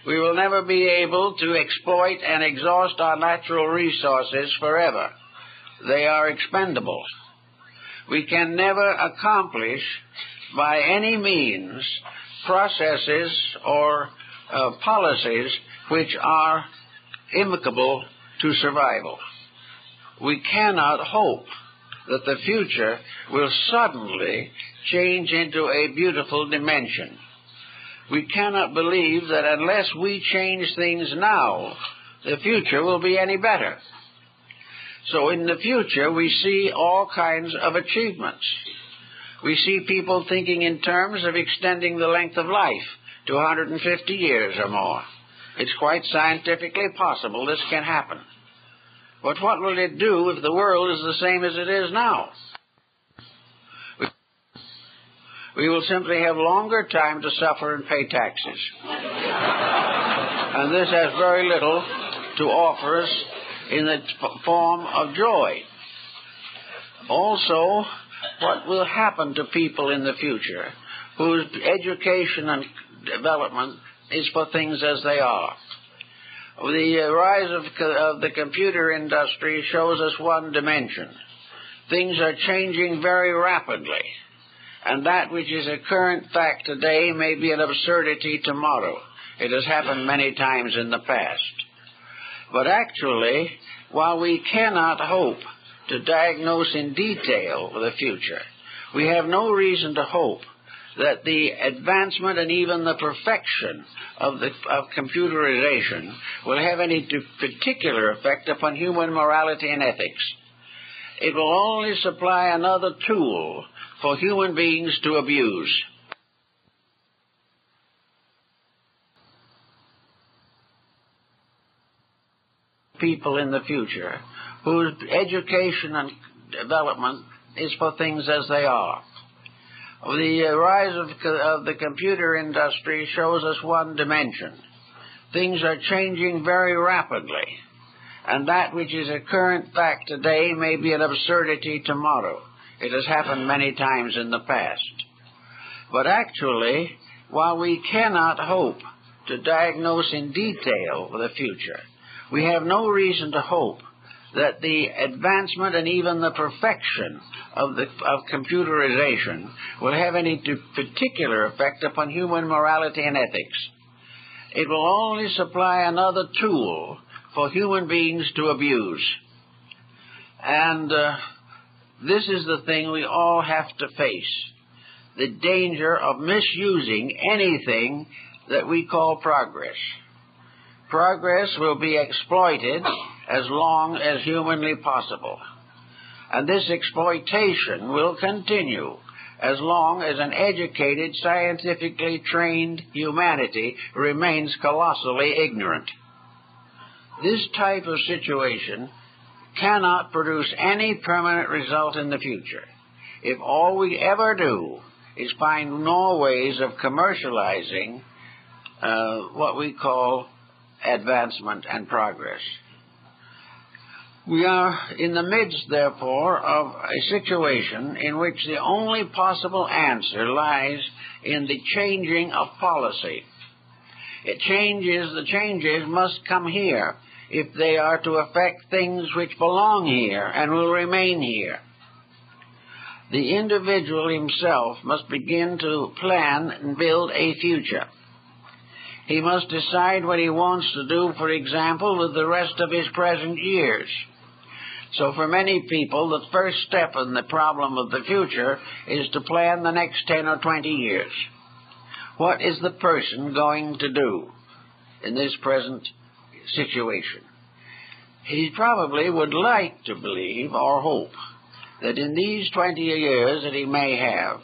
We will never be able to exploit and exhaust our natural resources forever. They are expendable. We can never accomplish by any means processes or policies which are amicable to survival. We cannot hope that the future will suddenly change into a beautiful dimension. We cannot believe that unless we change things now, the future will be any better. So in the future, we see all kinds of achievements. We see people thinking in terms of extending the length of life to 150 years or more. It's quite scientifically possible this can happen. But what will it do if the world is the same as it is now? We will simply have longer time to suffer and pay taxes. And this has very little to offer us in the form of joy. Also, what will happen to people in the future whose education and development is for things as they are? The rise of the computer industry shows us one dimension. Things are changing very rapidly, and that which is a current fact today may be an absurdity tomorrow. It has happened many times in the past. But actually, while we cannot hope to diagnose in detail the future, we have no reason to hope that the advancement and even the perfection of computerization will have any particular effect upon human morality and ethics. It will only supply another tool for human beings to abuse. People in the future whose education and development is for things as they are. The rise of the computer industry shows us one dimension. Things are changing very rapidly, and that which is a current fact today may be an absurdity tomorrow. It has happened many times in the past. But actually, while we cannot hope to diagnose in detail the future, we have no reason to hope that the advancement and even the perfection of computerization will have any particular effect upon human morality and ethics. It will only supply another tool for human beings to abuse. And this is the thing we all have to face, the danger of misusing anything that we call progress. Progress will be exploited as long as humanly possible. And this exploitation will continue as long as an educated, scientifically trained humanity remains colossally ignorant. This type of situation cannot produce any permanent result in the future if all we ever do is find more ways of commercializing what we call advancement and progress. We are in the midst, therefore, of a situation in which the only possible answer lies in the changing of policy. The changes must come here if they are to affect things which belong here and will remain here. The individual himself must begin to plan and build a future. He must decide what he wants to do, for example, with the rest of his present years. So for many people, the first step in the problem of the future is to plan the next 10 or 20 years. What is the person going to do in this present situation? He probably would like to believe or hope that in these 20 years that he may have,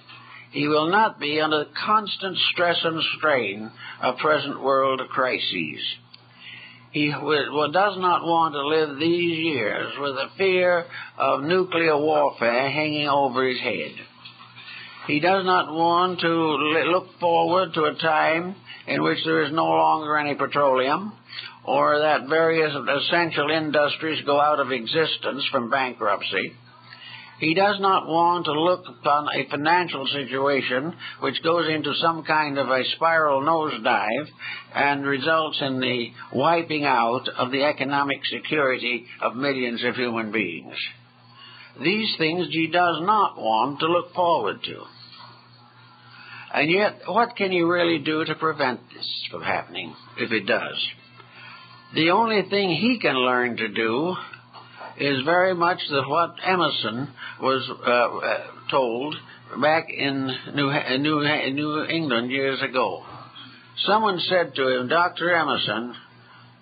he will not be under the constant stress and strain of present world crises. He does not want to live these years with the fear of nuclear warfare hanging over his head. He does not want to look forward to a time in which there is no longer any petroleum, or that various essential industries go out of existence from bankruptcy. He does not want to look upon a financial situation which goes into some kind of a spiral nosedive and results in the wiping out of the economic security of millions of human beings. These things he does not want to look forward to. And yet, what can he really do to prevent this from happening, if it does? The only thing he can learn to do is very much what Emerson was told back in New England years ago. Someone said to him, "Dr. Emerson,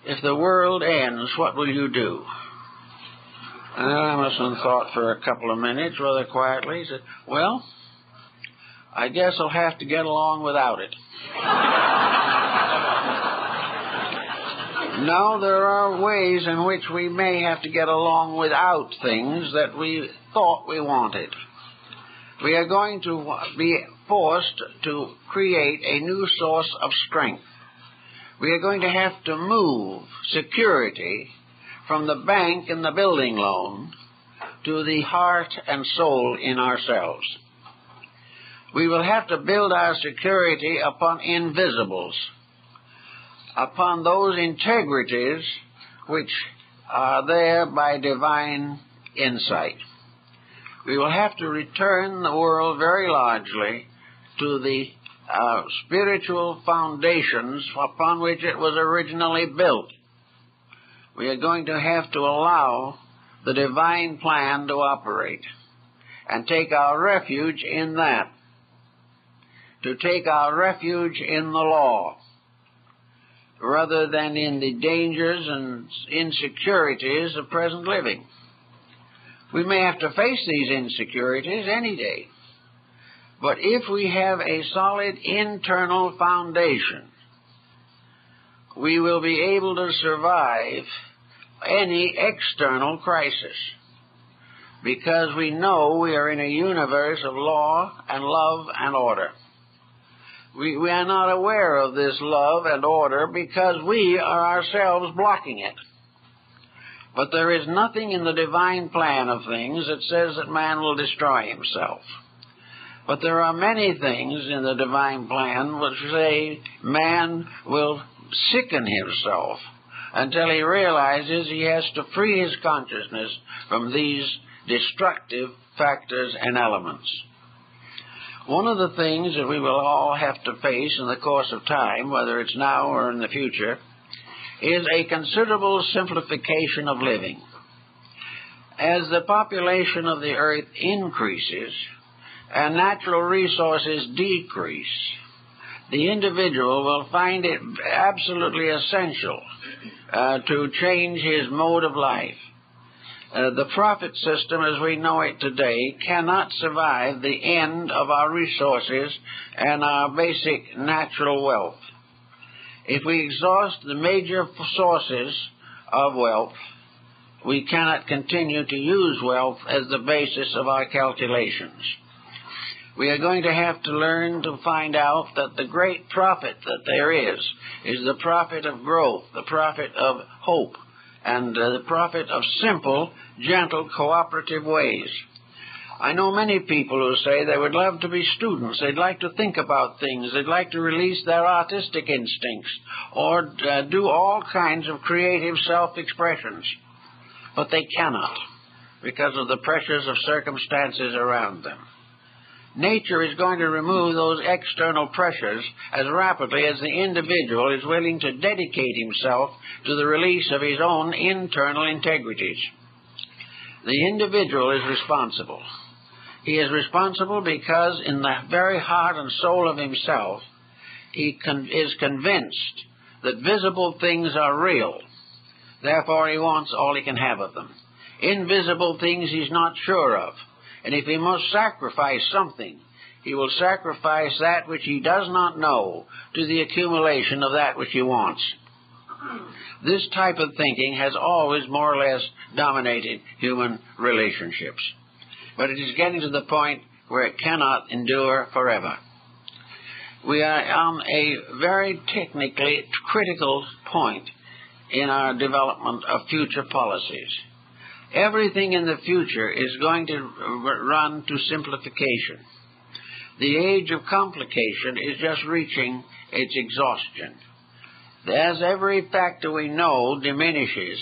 if the world ends, what will you do?" And Emerson thought for a couple of minutes rather quietly. He said, "Well, I guess I'll have to get along without it." Now, there are ways in which we may have to get along without things that we thought we wanted. We are going to be forced to create a new source of strength. We are going to have to move security from the bank and the building loan to the heart and soul in ourselves. We will have to build our security upon invisibles. upon those integrities which are there by divine insight. We will have to return the world very largely to the spiritual foundations upon which it was originally built. We are going to have to allow the divine plan to operate and take our refuge in that, to take our refuge in the law, rather than in the dangers and insecurities of present living. We may have to face these insecurities any day, but if we have a solid internal foundation, we will be able to survive any external crisis, because we know we are in a universe of law and love and order. We are not aware of this love and order because we are ourselves blocking it. But there is nothing in the divine plan of things that says that man will destroy himself. But there are many things in the divine plan which say man will sicken himself until he realizes he has to free his consciousness from these destructive factors and elements. One of the things that we will all have to face in the course of time, whether it's now or in the future, is a considerable simplification of living. As the population of the earth increases and natural resources decrease, the individual will find it absolutely essential to change his mode of life. The profit system as we know it today cannot survive the end of our resources and our basic natural wealth. If we exhaust the major sources of wealth, we cannot continue to use wealth as the basis of our calculations. We are going to have to learn to find out that the great profit that there is the profit of growth, the profit of hope, and the profit of simple, gentle, cooperative ways. I know many people who say they would love to be students. They'd like to think about things. They'd like to release their artistic instincts or do all kinds of creative self-expressions. But they cannot because of the pressures of circumstances around them. Nature is going to remove those external pressures as rapidly as the individual is willing to dedicate himself to the release of his own internal integrities. The individual is responsible. He is responsible because in the very heart and soul of himself, he is convinced that visible things are real. Therefore, he wants all he can have of them. Invisible things he's not sure of. And if he must sacrifice something, he will sacrifice that which he does not know to the accumulation of that which he wants. This type of thinking has always more or less dominated human relationships. But it is getting to the point where it cannot endure forever. We are on a very technically critical point in our development of future policies. Everything in the future is going to run to simplification. The age of complication is just reaching its exhaustion. As every factor we know diminishes,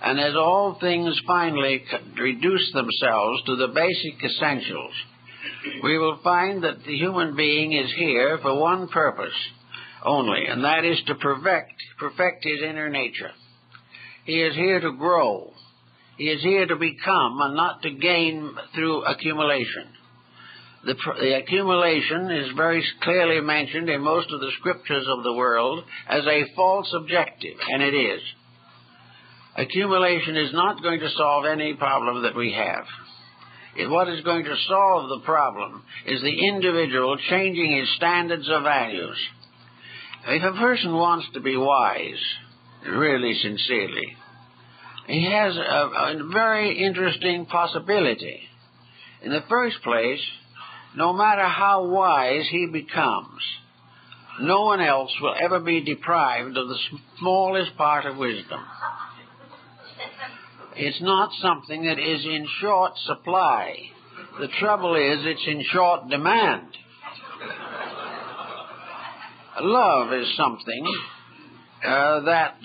and as all things finally reduce themselves to the basic essentials, we will find that the human being is here for one purpose only, and that is to perfect his inner nature. He is here to grow. He is here to become and not to gain through accumulation. The accumulation is very clearly mentioned in most of the scriptures of the world as a false objective, and it is. Accumulation is not going to solve any problem that we have. What is going to solve the problem is the individual changing his standards of values. If a person wants to be wise, really sincerely, he has a very interesting possibility. In the first place, no matter how wise he becomes, no one else will ever be deprived of the smallest part of wisdom. It's not something that is in short supply. The trouble is it's in short demand. Love is something that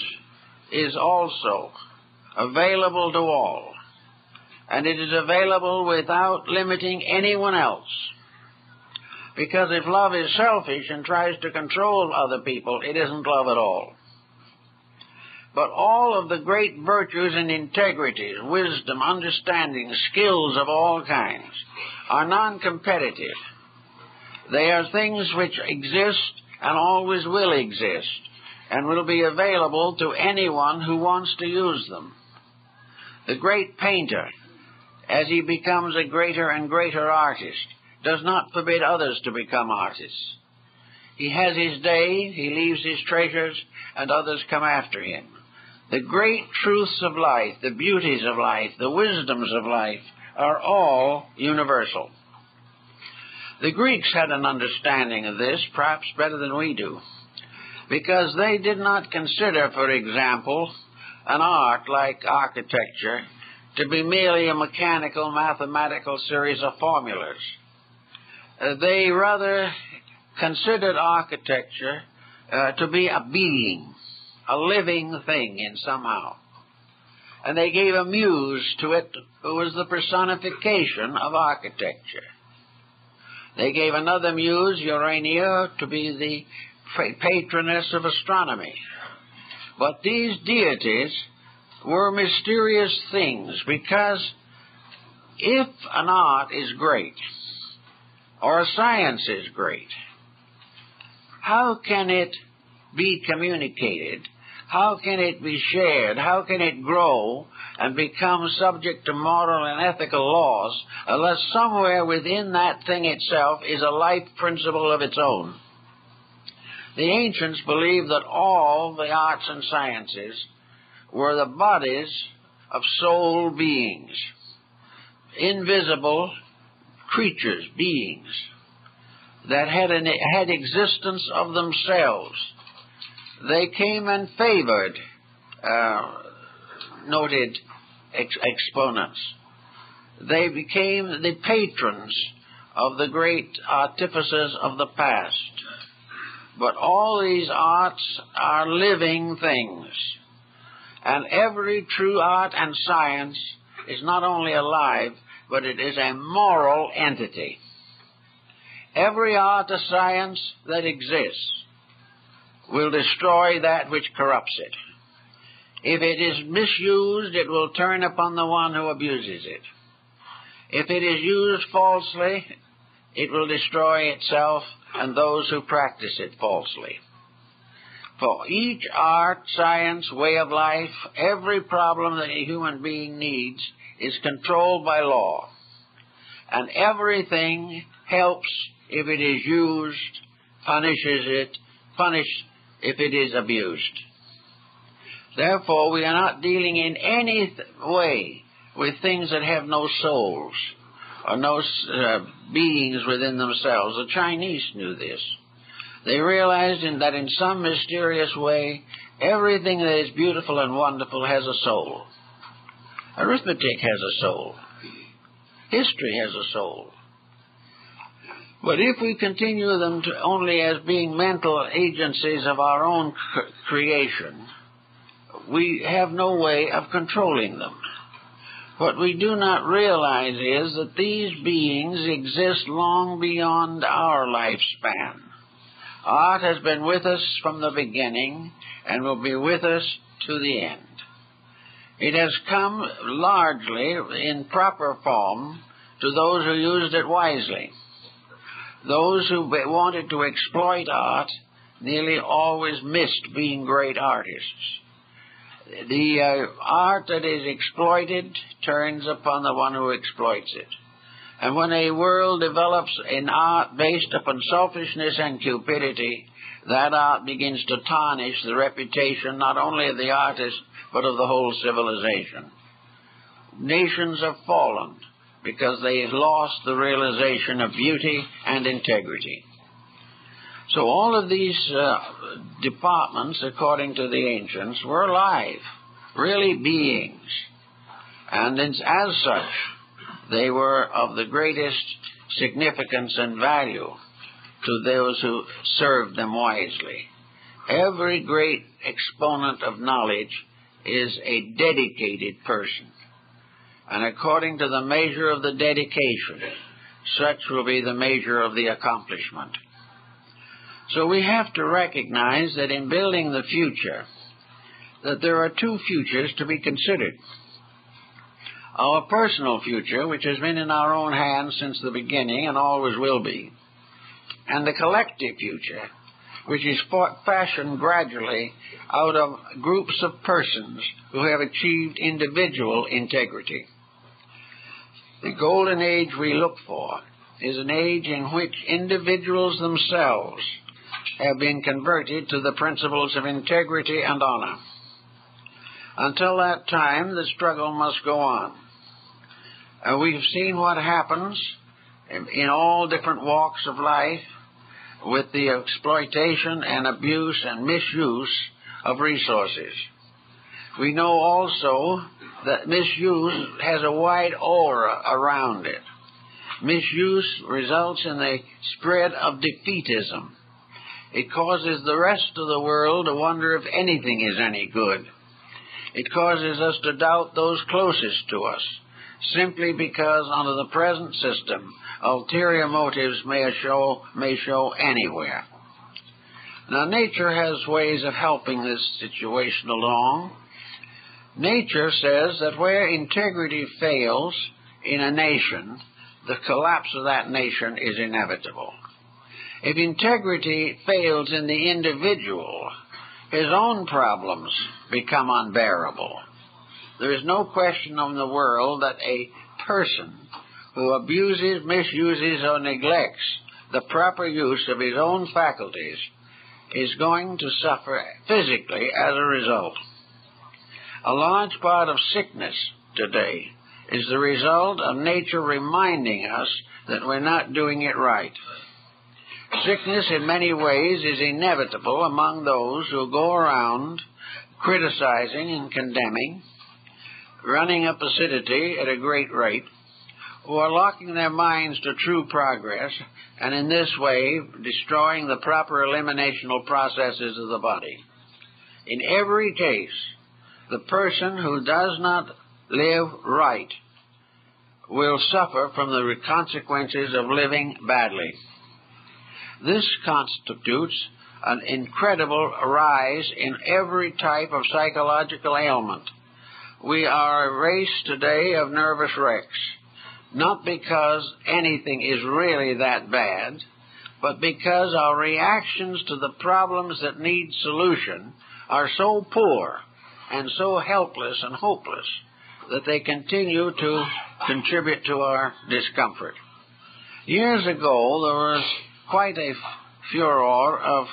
is also available to all. And it is available without limiting anyone else. Because if love is selfish and tries to control other people, it isn't love at all. But all of the great virtues and integrities, wisdom, understanding, skills of all kinds, are non-competitive. They are things which exist and always will exist, and will be available to anyone who wants to use them. The great painter, as he becomes a greater and greater artist, does not forbid others to become artists. He has his day, he leaves his treasures, and others come after him. The great truths of life, the beauties of life, the wisdoms of life are all universal. The Greeks had an understanding of this, perhaps better than we do, because they did not consider, for example, an art like architecture to be merely a mechanical, mathematical series of formulas. They rather considered architecture to be a being, a living thing in somehow. And they gave a muse to it who was the personification of architecture. They gave another muse, Urania, to be the patroness of astronomy. But these deities were mysterious things, because if an art is great, or a science is great, how can it be communicated? How can it be shared? How can it grow and become subject to moral and ethical laws unless somewhere within that thing itself is a life principle of its own? The ancients believed that all the arts and sciences were the bodies of soul beings, invisible creatures, beings, that had existence of themselves. They came and favored noted exponents. They became the patrons of the great artificers of the past. But all these arts are living things. And every true art and science is not only alive, but it is a moral entity. Every art or science that exists will destroy that which corrupts it. If it is misused, it will turn upon the one who abuses it. If it is used falsely, it will destroy itself and those who practice it falsely. For each art, science, way of life, every problem that a human being needs is controlled by law. And everything helps if it is used, punished if it is abused. Therefore, we are not dealing in any way with things that have no souls or no beings within themselves. The Chinese knew this. They realized that in some mysterious way, everything that is beautiful and wonderful has a soul. Arithmetic has a soul. History has a soul. But if we continue them only as being mental agencies of our own creation, we have no way of controlling them. What we do not realize is that these beings exist long beyond our lifespan. Art has been with us from the beginning and will be with us to the end. It has come largely in proper form to those who used it wisely. Those who wanted to exploit art nearly always missed being great artists. The art that is exploited turns upon the one who exploits it. And when a world develops an art based upon selfishness and cupidity, that art begins to tarnish the reputation not only of the artist, but of the whole civilization. Nations have fallen because they have lost the realization of beauty and integrity. So all of these departments, according to the ancients, were alive, really beings. And as such, they were of the greatest significance and value to those who served them wisely. Every great exponent of knowledge is a dedicated person. And according to the measure of the dedication, such will be the measure of the accomplishment. So we have to recognize that in building the future, that there are two futures to be considered. Our personal future, which has been in our own hands since the beginning and always will be, and the collective future, which is fashioned gradually out of groups of persons who have achieved individual integrity. The golden age we look for is an age in which individuals themselves have been converted to the principles of integrity and honor. Until that time, the struggle must go on. We've seen what happens in all different walks of life with the exploitation and abuse and misuse of resources. We know also that misuse has a wide aura around it. Misuse results in the spread of defeatism. It causes the rest of the world to wonder if anything is any good. It causes us to doubt those closest to us, simply because under the present system, ulterior motives may show anywhere. Now, nature has ways of helping this situation along. Nature says that where integrity fails in a nation, the collapse of that nation is inevitable. If integrity fails in the individual, his own problems become unbearable. There is no question in the world that a person who abuses, misuses, or neglects the proper use of his own faculties is going to suffer physically as a result. A large part of sickness today is the result of nature reminding us that we're not doing it right. Sickness in many ways is inevitable among those who go around criticizing and condemning, running up acidity at a great rate, who are locking their minds to true progress, and in this way destroying the proper eliminational processes of the body. In every case, the person who does not live right will suffer from the consequences of living badly. This constitutes an incredible rise in every type of psychological ailment. We are a race today of nervous wrecks, not because anything is really that bad, but because our reactions to the problems that need solution are so poor and so helpless and hopeless that they continue to contribute to our discomfort. Years ago, there was quite a furor of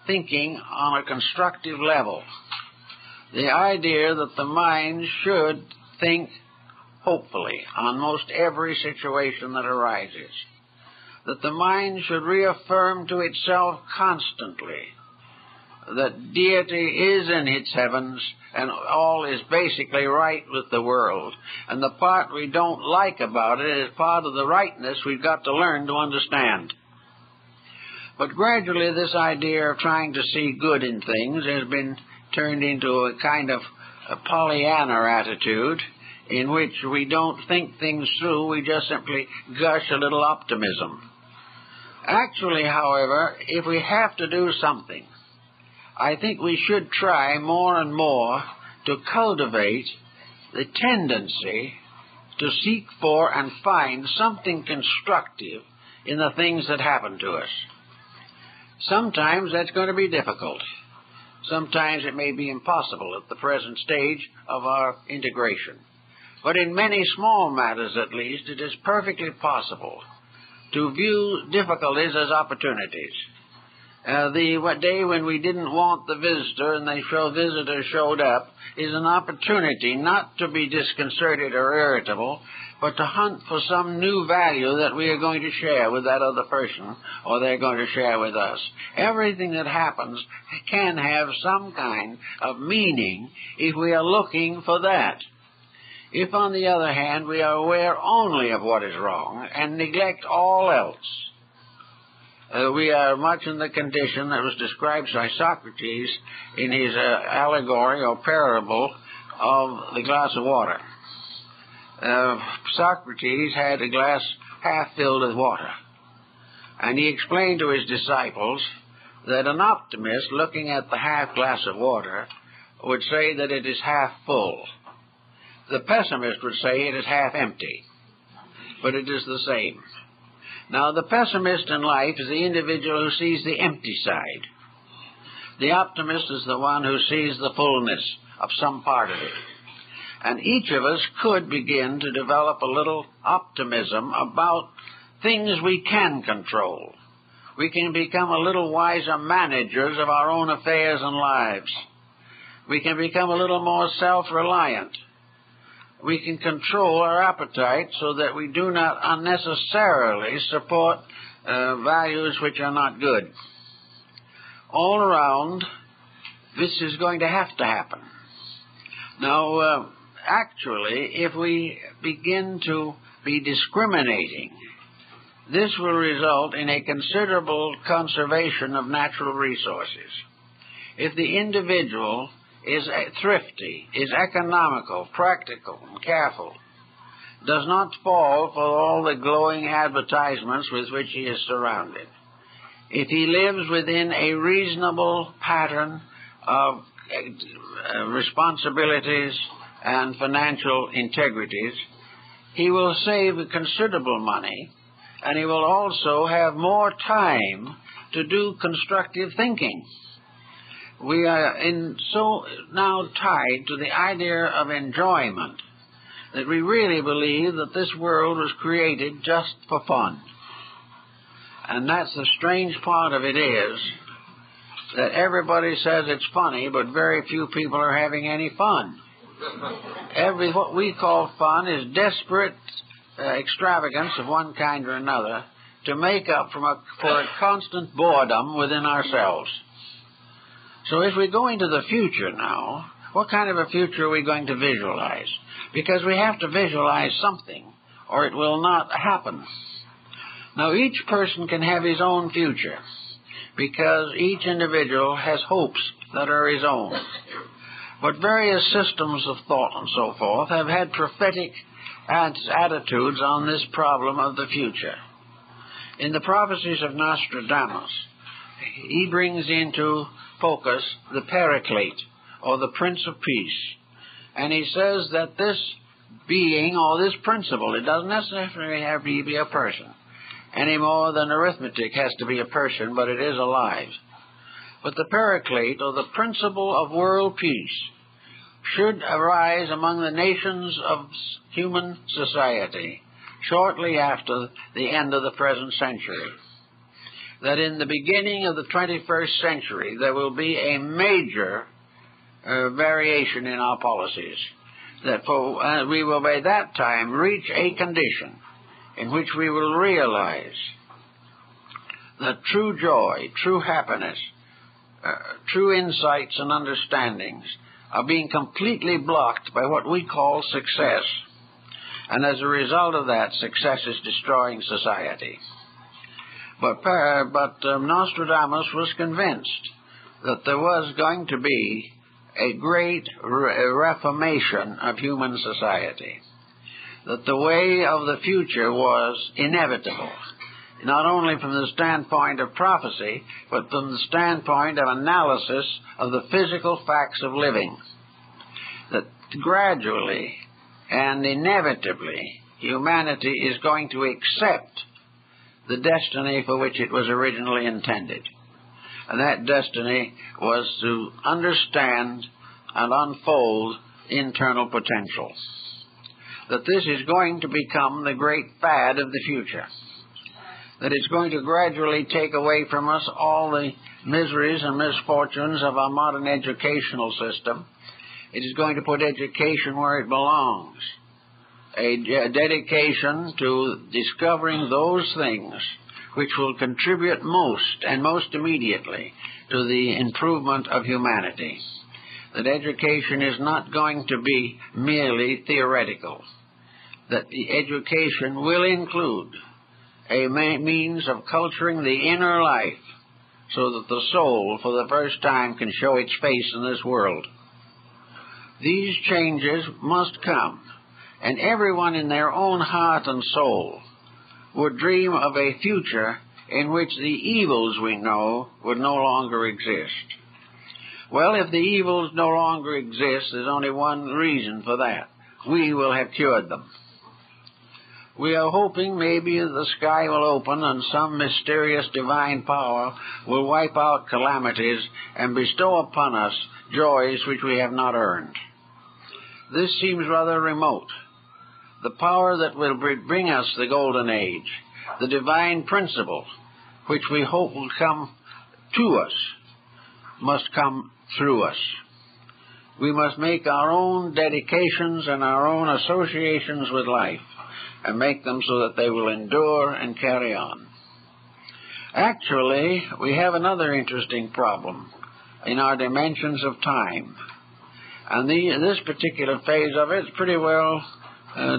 thinking on a constructive level. The idea that the mind should think hopefully on most every situation that arises. That the mind should reaffirm to itself constantly that deity is in its heavens and all is basically right with the world. And the part we don't like about it is part of the rightness we've got to learn to understand. But gradually this idea of trying to see good in things has been turned into a kind of a Pollyanna attitude in which we don't think things through, we just simply gush a little optimism. Actually, however, if we have to do something, I think we should try more and more to cultivate the tendency to seek for and find something constructive in the things that happen to us. Sometimes that's going to be difficult. Sometimes it may be impossible at the present stage of our integration. But in many small matters, at least, it is perfectly possible to view difficulties as opportunities. The day when we didn't want the visitor and the visitor showed up is an opportunity not to be disconcerted or irritable, but to hunt for some new value that we are going to share with that other person or they're going to share with us. Everything that happens can have some kind of meaning if we are looking for that. If, on the other hand, we are aware only of what is wrong and neglect all else, we are much in the condition that was described by Socrates in his allegory or parable of the glass of water. Socrates had a glass half filled with water, and he explained to his disciples that an optimist looking at the half glass of water would say that it is half full. The pessimist would say it is half empty, but it is the same. Now, the pessimist in life is the individual who sees the empty side. The optimist is the one who sees the fullness of some part of it. And each of us could begin to develop a little optimism about things we can control. We can become a little wiser managers of our own affairs and lives. We can become a little more self-reliant. We can control our appetite so that we do not unnecessarily support values which are not good. All around, this is going to have to happen. Now, actually, if we begin to be discriminating, this will result in a considerable conservation of natural resources. If the individual is thrifty, is economical, practical, and careful, does not fall for all the glowing advertisements with which he is surrounded, if he lives within a reasonable pattern of responsibilities and financial integrities, he will save considerable money, and he will also have more time to do constructive thinking. We are so now tied to the idea of enjoyment that we really believe that this world was created just for fun. And that's the strange part of it is that everybody says it's funny, but very few people are having any fun. What we call fun is desperate extravagance of one kind or another to make up for a constant boredom within ourselves. So if we go into the future now, what kind of a future are we going to visualize? Because we have to visualize something, or it will not happen. Now, each person can have his own future, because each individual has hopes that are his own. But various systems of thought and so forth have had prophetic attitudes on this problem of the future. In the prophecies of Nostradamus, he brings into focus the Paraclete, or the Prince of Peace. And he says that this being, or this principle, it doesn't necessarily have to be a person, any more than arithmetic has to be a person, but it is alive. But the Paraclete, or the principle of world peace, should arise among the nations of human society shortly after the end of the present century. That in the beginning of the 21st century there will be a major variation in our policies. That we will by that time reach a condition in which we will realize that true joy, true happiness, true insights and understandings are being completely blocked by what we call success. And as a result of that, success is destroying society. But Nostradamus was convinced that there was going to be a great reformation of human society, that the way of the future was inevitable, not only from the standpoint of prophecy, but from the standpoint of analysis of the physical facts of living, that gradually and inevitably humanity is going to accept the destiny for which it was originally intended. And that destiny was to understand and unfold internal potential. That this is going to become the great fad of the future. That it's going to gradually take away from us all the miseries and misfortunes of our modern educational system. It is going to put education where it belongs. A dedication to discovering those things which will contribute most and most immediately to the improvement of humanity. That education is not going to be merely theoretical. That the education will include a means of culturing the inner life so that the soul for the first time can show its face in this world. These changes must come, and everyone in their own heart and soul would dream of a future in which the evils we know would no longer exist. Well, if the evils no longer exist, there's only one reason for that. We will have cured them. We are hoping maybe the sky will open and some mysterious divine power will wipe out calamities and bestow upon us joys which we have not earned. This seems rather remote. The power that will bring us the golden age, the divine principle which we hope will come to us, must come through us. We must make our own dedications and our own associations with life and make them so that they will endure and carry on. Actually, we have another interesting problem in our dimensions of time. And this particular phase of it is pretty well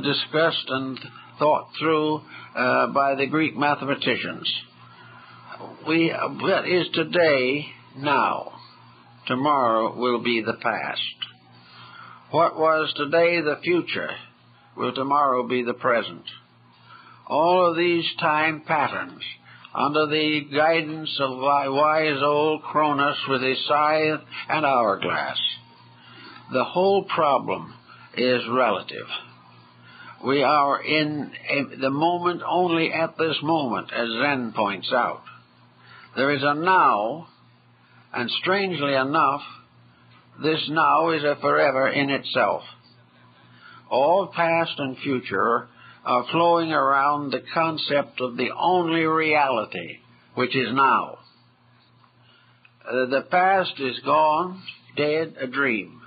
discussed and thought through by the Greek mathematicians. What is today, now, tomorrow will be the past. What was today the future will tomorrow be the present. All of these time patterns, under the guidance of wise old Cronus with his scythe and hourglass. The whole problem is relative. We are in the moment only at this moment, as Zen points out. There is a now, and strangely enough, this now is a forever in itself. All past and future are flowing around the concept of the only reality, which is now. The past is gone, dead, a dream.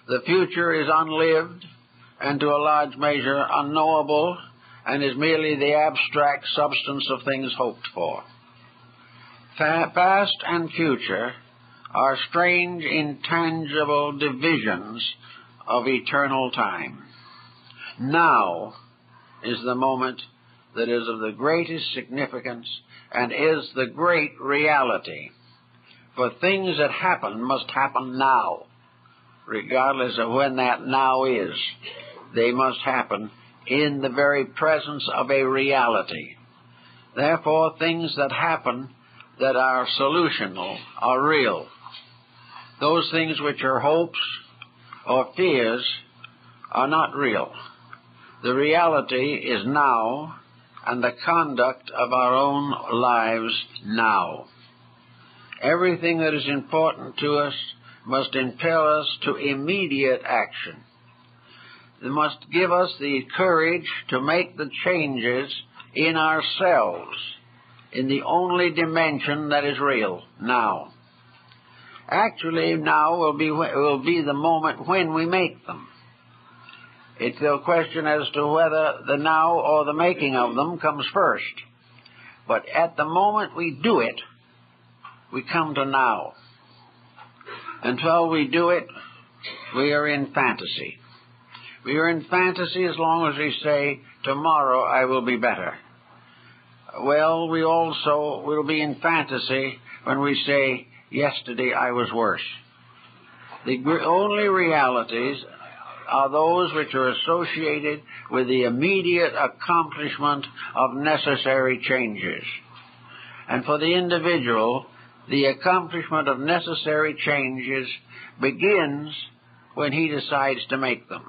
The future is unlived and to a large measure unknowable and is merely the abstract substance of things hoped for. Past and future are strange, intangible divisions of eternal time. Now is the moment that is of the greatest significance and is the great reality. For things that happen must happen now, regardless of when that now is. They must happen in the very presence of a reality. Therefore, things that happen that are solutional are real. Those things which are hopes or fears are not real. The reality is now, and the conduct of our own lives now. Everything that is important to us must impel us to immediate action. It must give us the courage to make the changes in ourselves, in the only dimension that is real, now. Actually, now will be the moment when we make them. It's a question as to whether the now or the making of them comes first. But at the moment we do it, we come to now. Until we do it, we are in fantasy. We are in fantasy as long as we say, tomorrow I will be better. Well, we also will be in fantasy when we say, yesterday I was worse. The only realities are those which are associated with the immediate accomplishment of necessary changes. And for the individual, the accomplishment of necessary changes begins when he decides to make them.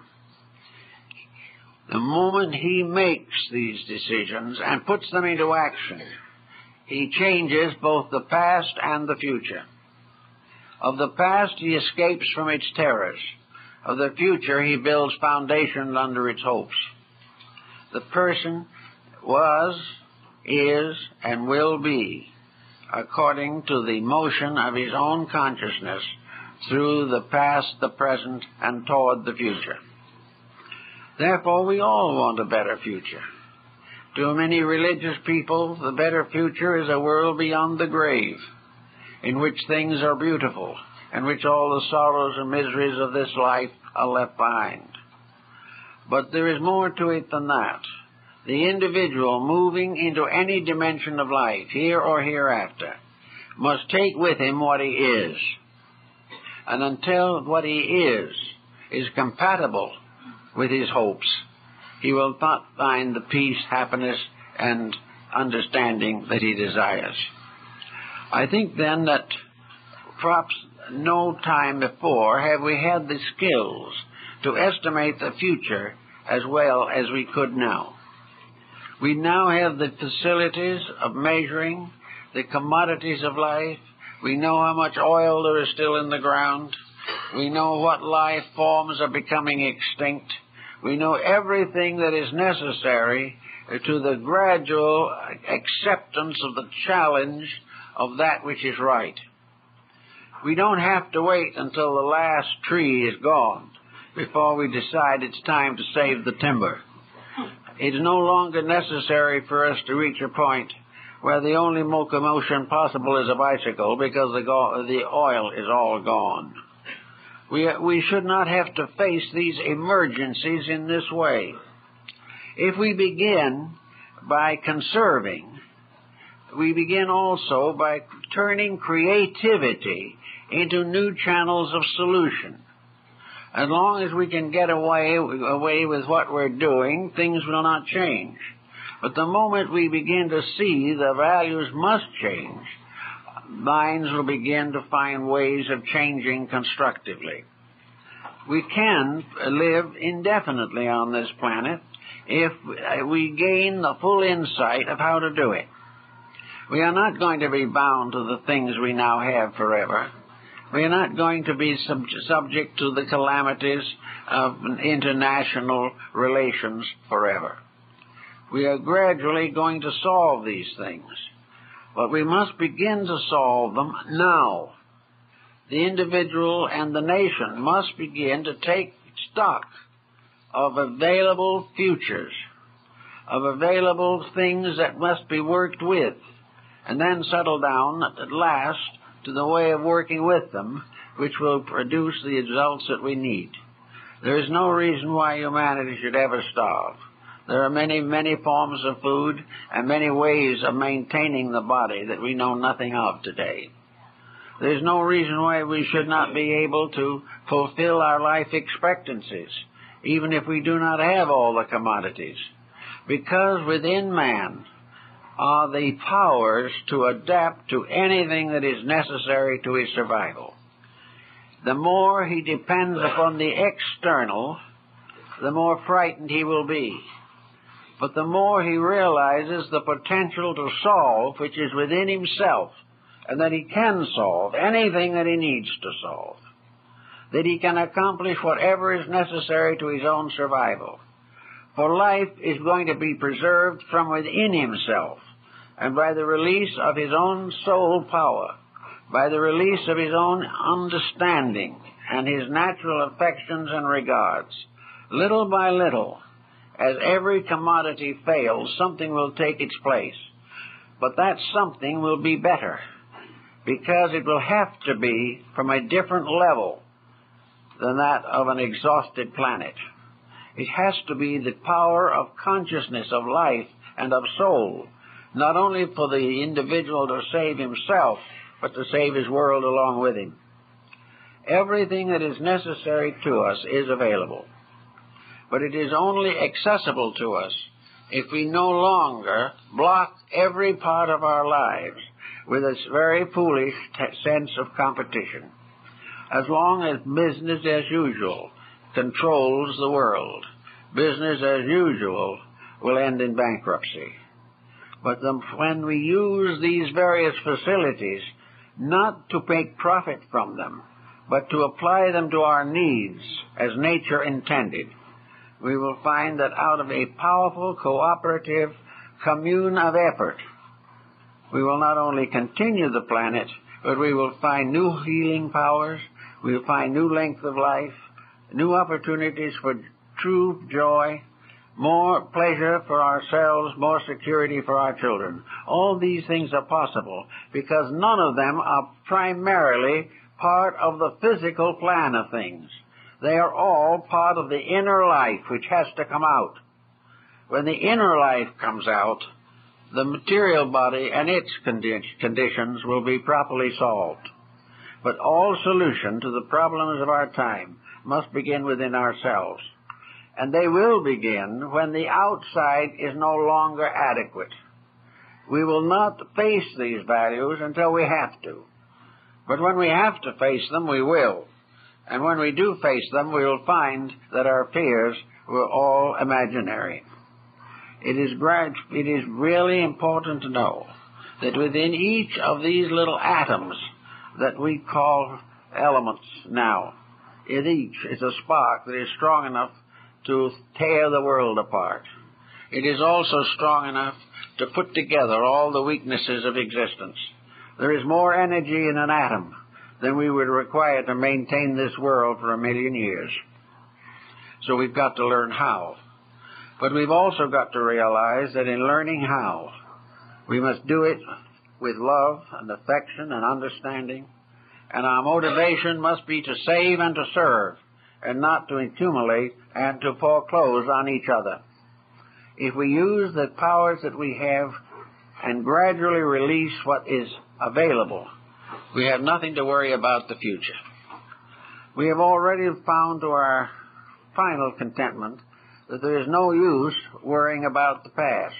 The moment he makes these decisions and puts them into action, he changes both the past and the future. Of the past, he escapes from its terrors. Of the future, he builds foundations under its hopes. The person was, is, and will be, according to the motion of his own consciousness, through the past, the present, and toward the future. Therefore, we all want a better future. To many religious people, the better future is a world beyond the grave, in which things are beautiful, in which all the sorrows and miseries of this life are left behind. But there is more to it than that. the individual moving into any dimension of life, here or hereafter, must take with him what he is. And until what he is compatible with his hopes, he will not find the peace, happiness, and understanding that he desires. I think then that perhaps no time before have we had the skills to estimate the future as well as we could now. We now have the facilities of measuring the commodities of life. We know how much oil there is still in the ground. We know what life forms are becoming extinct. We know everything that is necessary to the gradual acceptance of the challenge of that which is right. We don't have to wait until the last tree is gone before we decide it's time to save the timber. It's no longer necessary for us to reach a point where the only locomotion possible is a bicycle because the oil is all gone. We should not have to face these emergencies in this way. If we begin by conserving, we begin also by turning creativity into new channels of solution. As long as we can get away with what we're doing, things will not change. But the moment we begin to see the values must change, minds will begin to find ways of changing constructively. We can live indefinitely on this planet if we gain the full insight of how to do it. We are not going to be bound to the things we now have forever. We are not going to be subject to the calamities of international relations forever. We are gradually going to solve these things, but we must begin to solve them now. The individual and the nation must begin to take stock of available futures, of available things that must be worked with, and then settle down at last to the way of working with them, which will produce the results that we need. There is no reason why humanity should ever starve. There are many, many forms of food and many ways of maintaining the body that we know nothing of today. There's no reason why we should not be able to fulfill our life expectancies, even if we do not have all the commodities, because within man are the powers to adapt to anything that is necessary to his survival. The more he depends upon the external, the more frightened he will be. But the more he realizes the potential to solve which is within himself, and that he can solve anything that he needs to solve, that he can accomplish whatever is necessary to his own survival. For life is going to be preserved from within himself, and by the release of his own soul power, by the release of his own understanding and his natural affections and regards, little by little, as every commodity fails, something will take its place. But that something will be better, because it will have to be from a different level than that of an exhausted planet. It has to be the power of consciousness, of life, and of soul, not only for the individual to save himself, but to save his world along with him. Everything that is necessary to us is available, but it is only accessible to us if we no longer block every part of our lives with this very foolish sense of competition. As long as business as usual controls the world, business as usual will end in bankruptcy. But when we use these various facilities not to make profit from them, but to apply them to our needs as nature intended, we will find that out of a powerful cooperative commune of effort, we will not only continue the planet, but we will find new healing powers, we will find new length of life, new opportunities for true joy, more pleasure for ourselves, more security for our children. All these things are possible because none of them are primarily part of the physical plan of things. They are all part of the inner life which has to come out. When the inner life comes out, the material body and its conditions will be properly solved. But all solution to the problems of our time must begin within ourselves. And they will begin when the outside is no longer adequate. We will not face these values until we have to. But when we have to face them, we will. And when we do face them, we will find that our fears were all imaginary. It is really important to know that within each of these little atoms that we call elements now, in each is a spark that is strong enough to tear the world apart. It is also strong enough to put together all the weaknesses of existence. There is more energy in an atom than we would require to maintain this world for 1,000,000 years. So we've got to learn how. But we've also got to realize that in learning how, we must do it with love and affection and understanding, and our motivation must be to save and to serve, and not to accumulate and to foreclose on each other. If we use the powers that we have and gradually release what is available, we have nothing to worry about the future. We have already found to our final contentment that there is no use worrying about the past.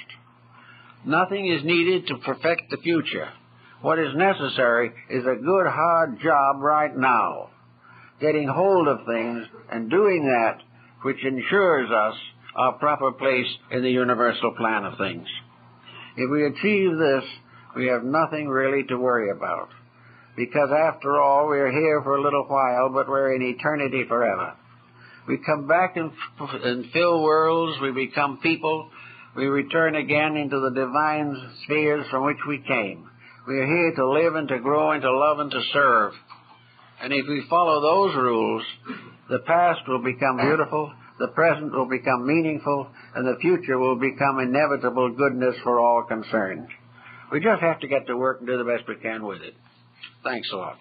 Nothing is needed to perfect the future. What is necessary is a good, hard job right now, getting hold of things and doing that which ensures us our proper place in the universal plan of things. If we achieve this, we have nothing really to worry about, because after all, we are here for a little while, but we're in eternity forever. We come back and fill worlds, we become people, we return again into the divine spheres from which we came. We are here to live and to grow and to love and to serve. And if we follow those rules, the past will become beautiful, the present will become meaningful, and the future will become inevitable goodness for all concerned. We just have to get to work and do the best we can with it. Thanks a lot.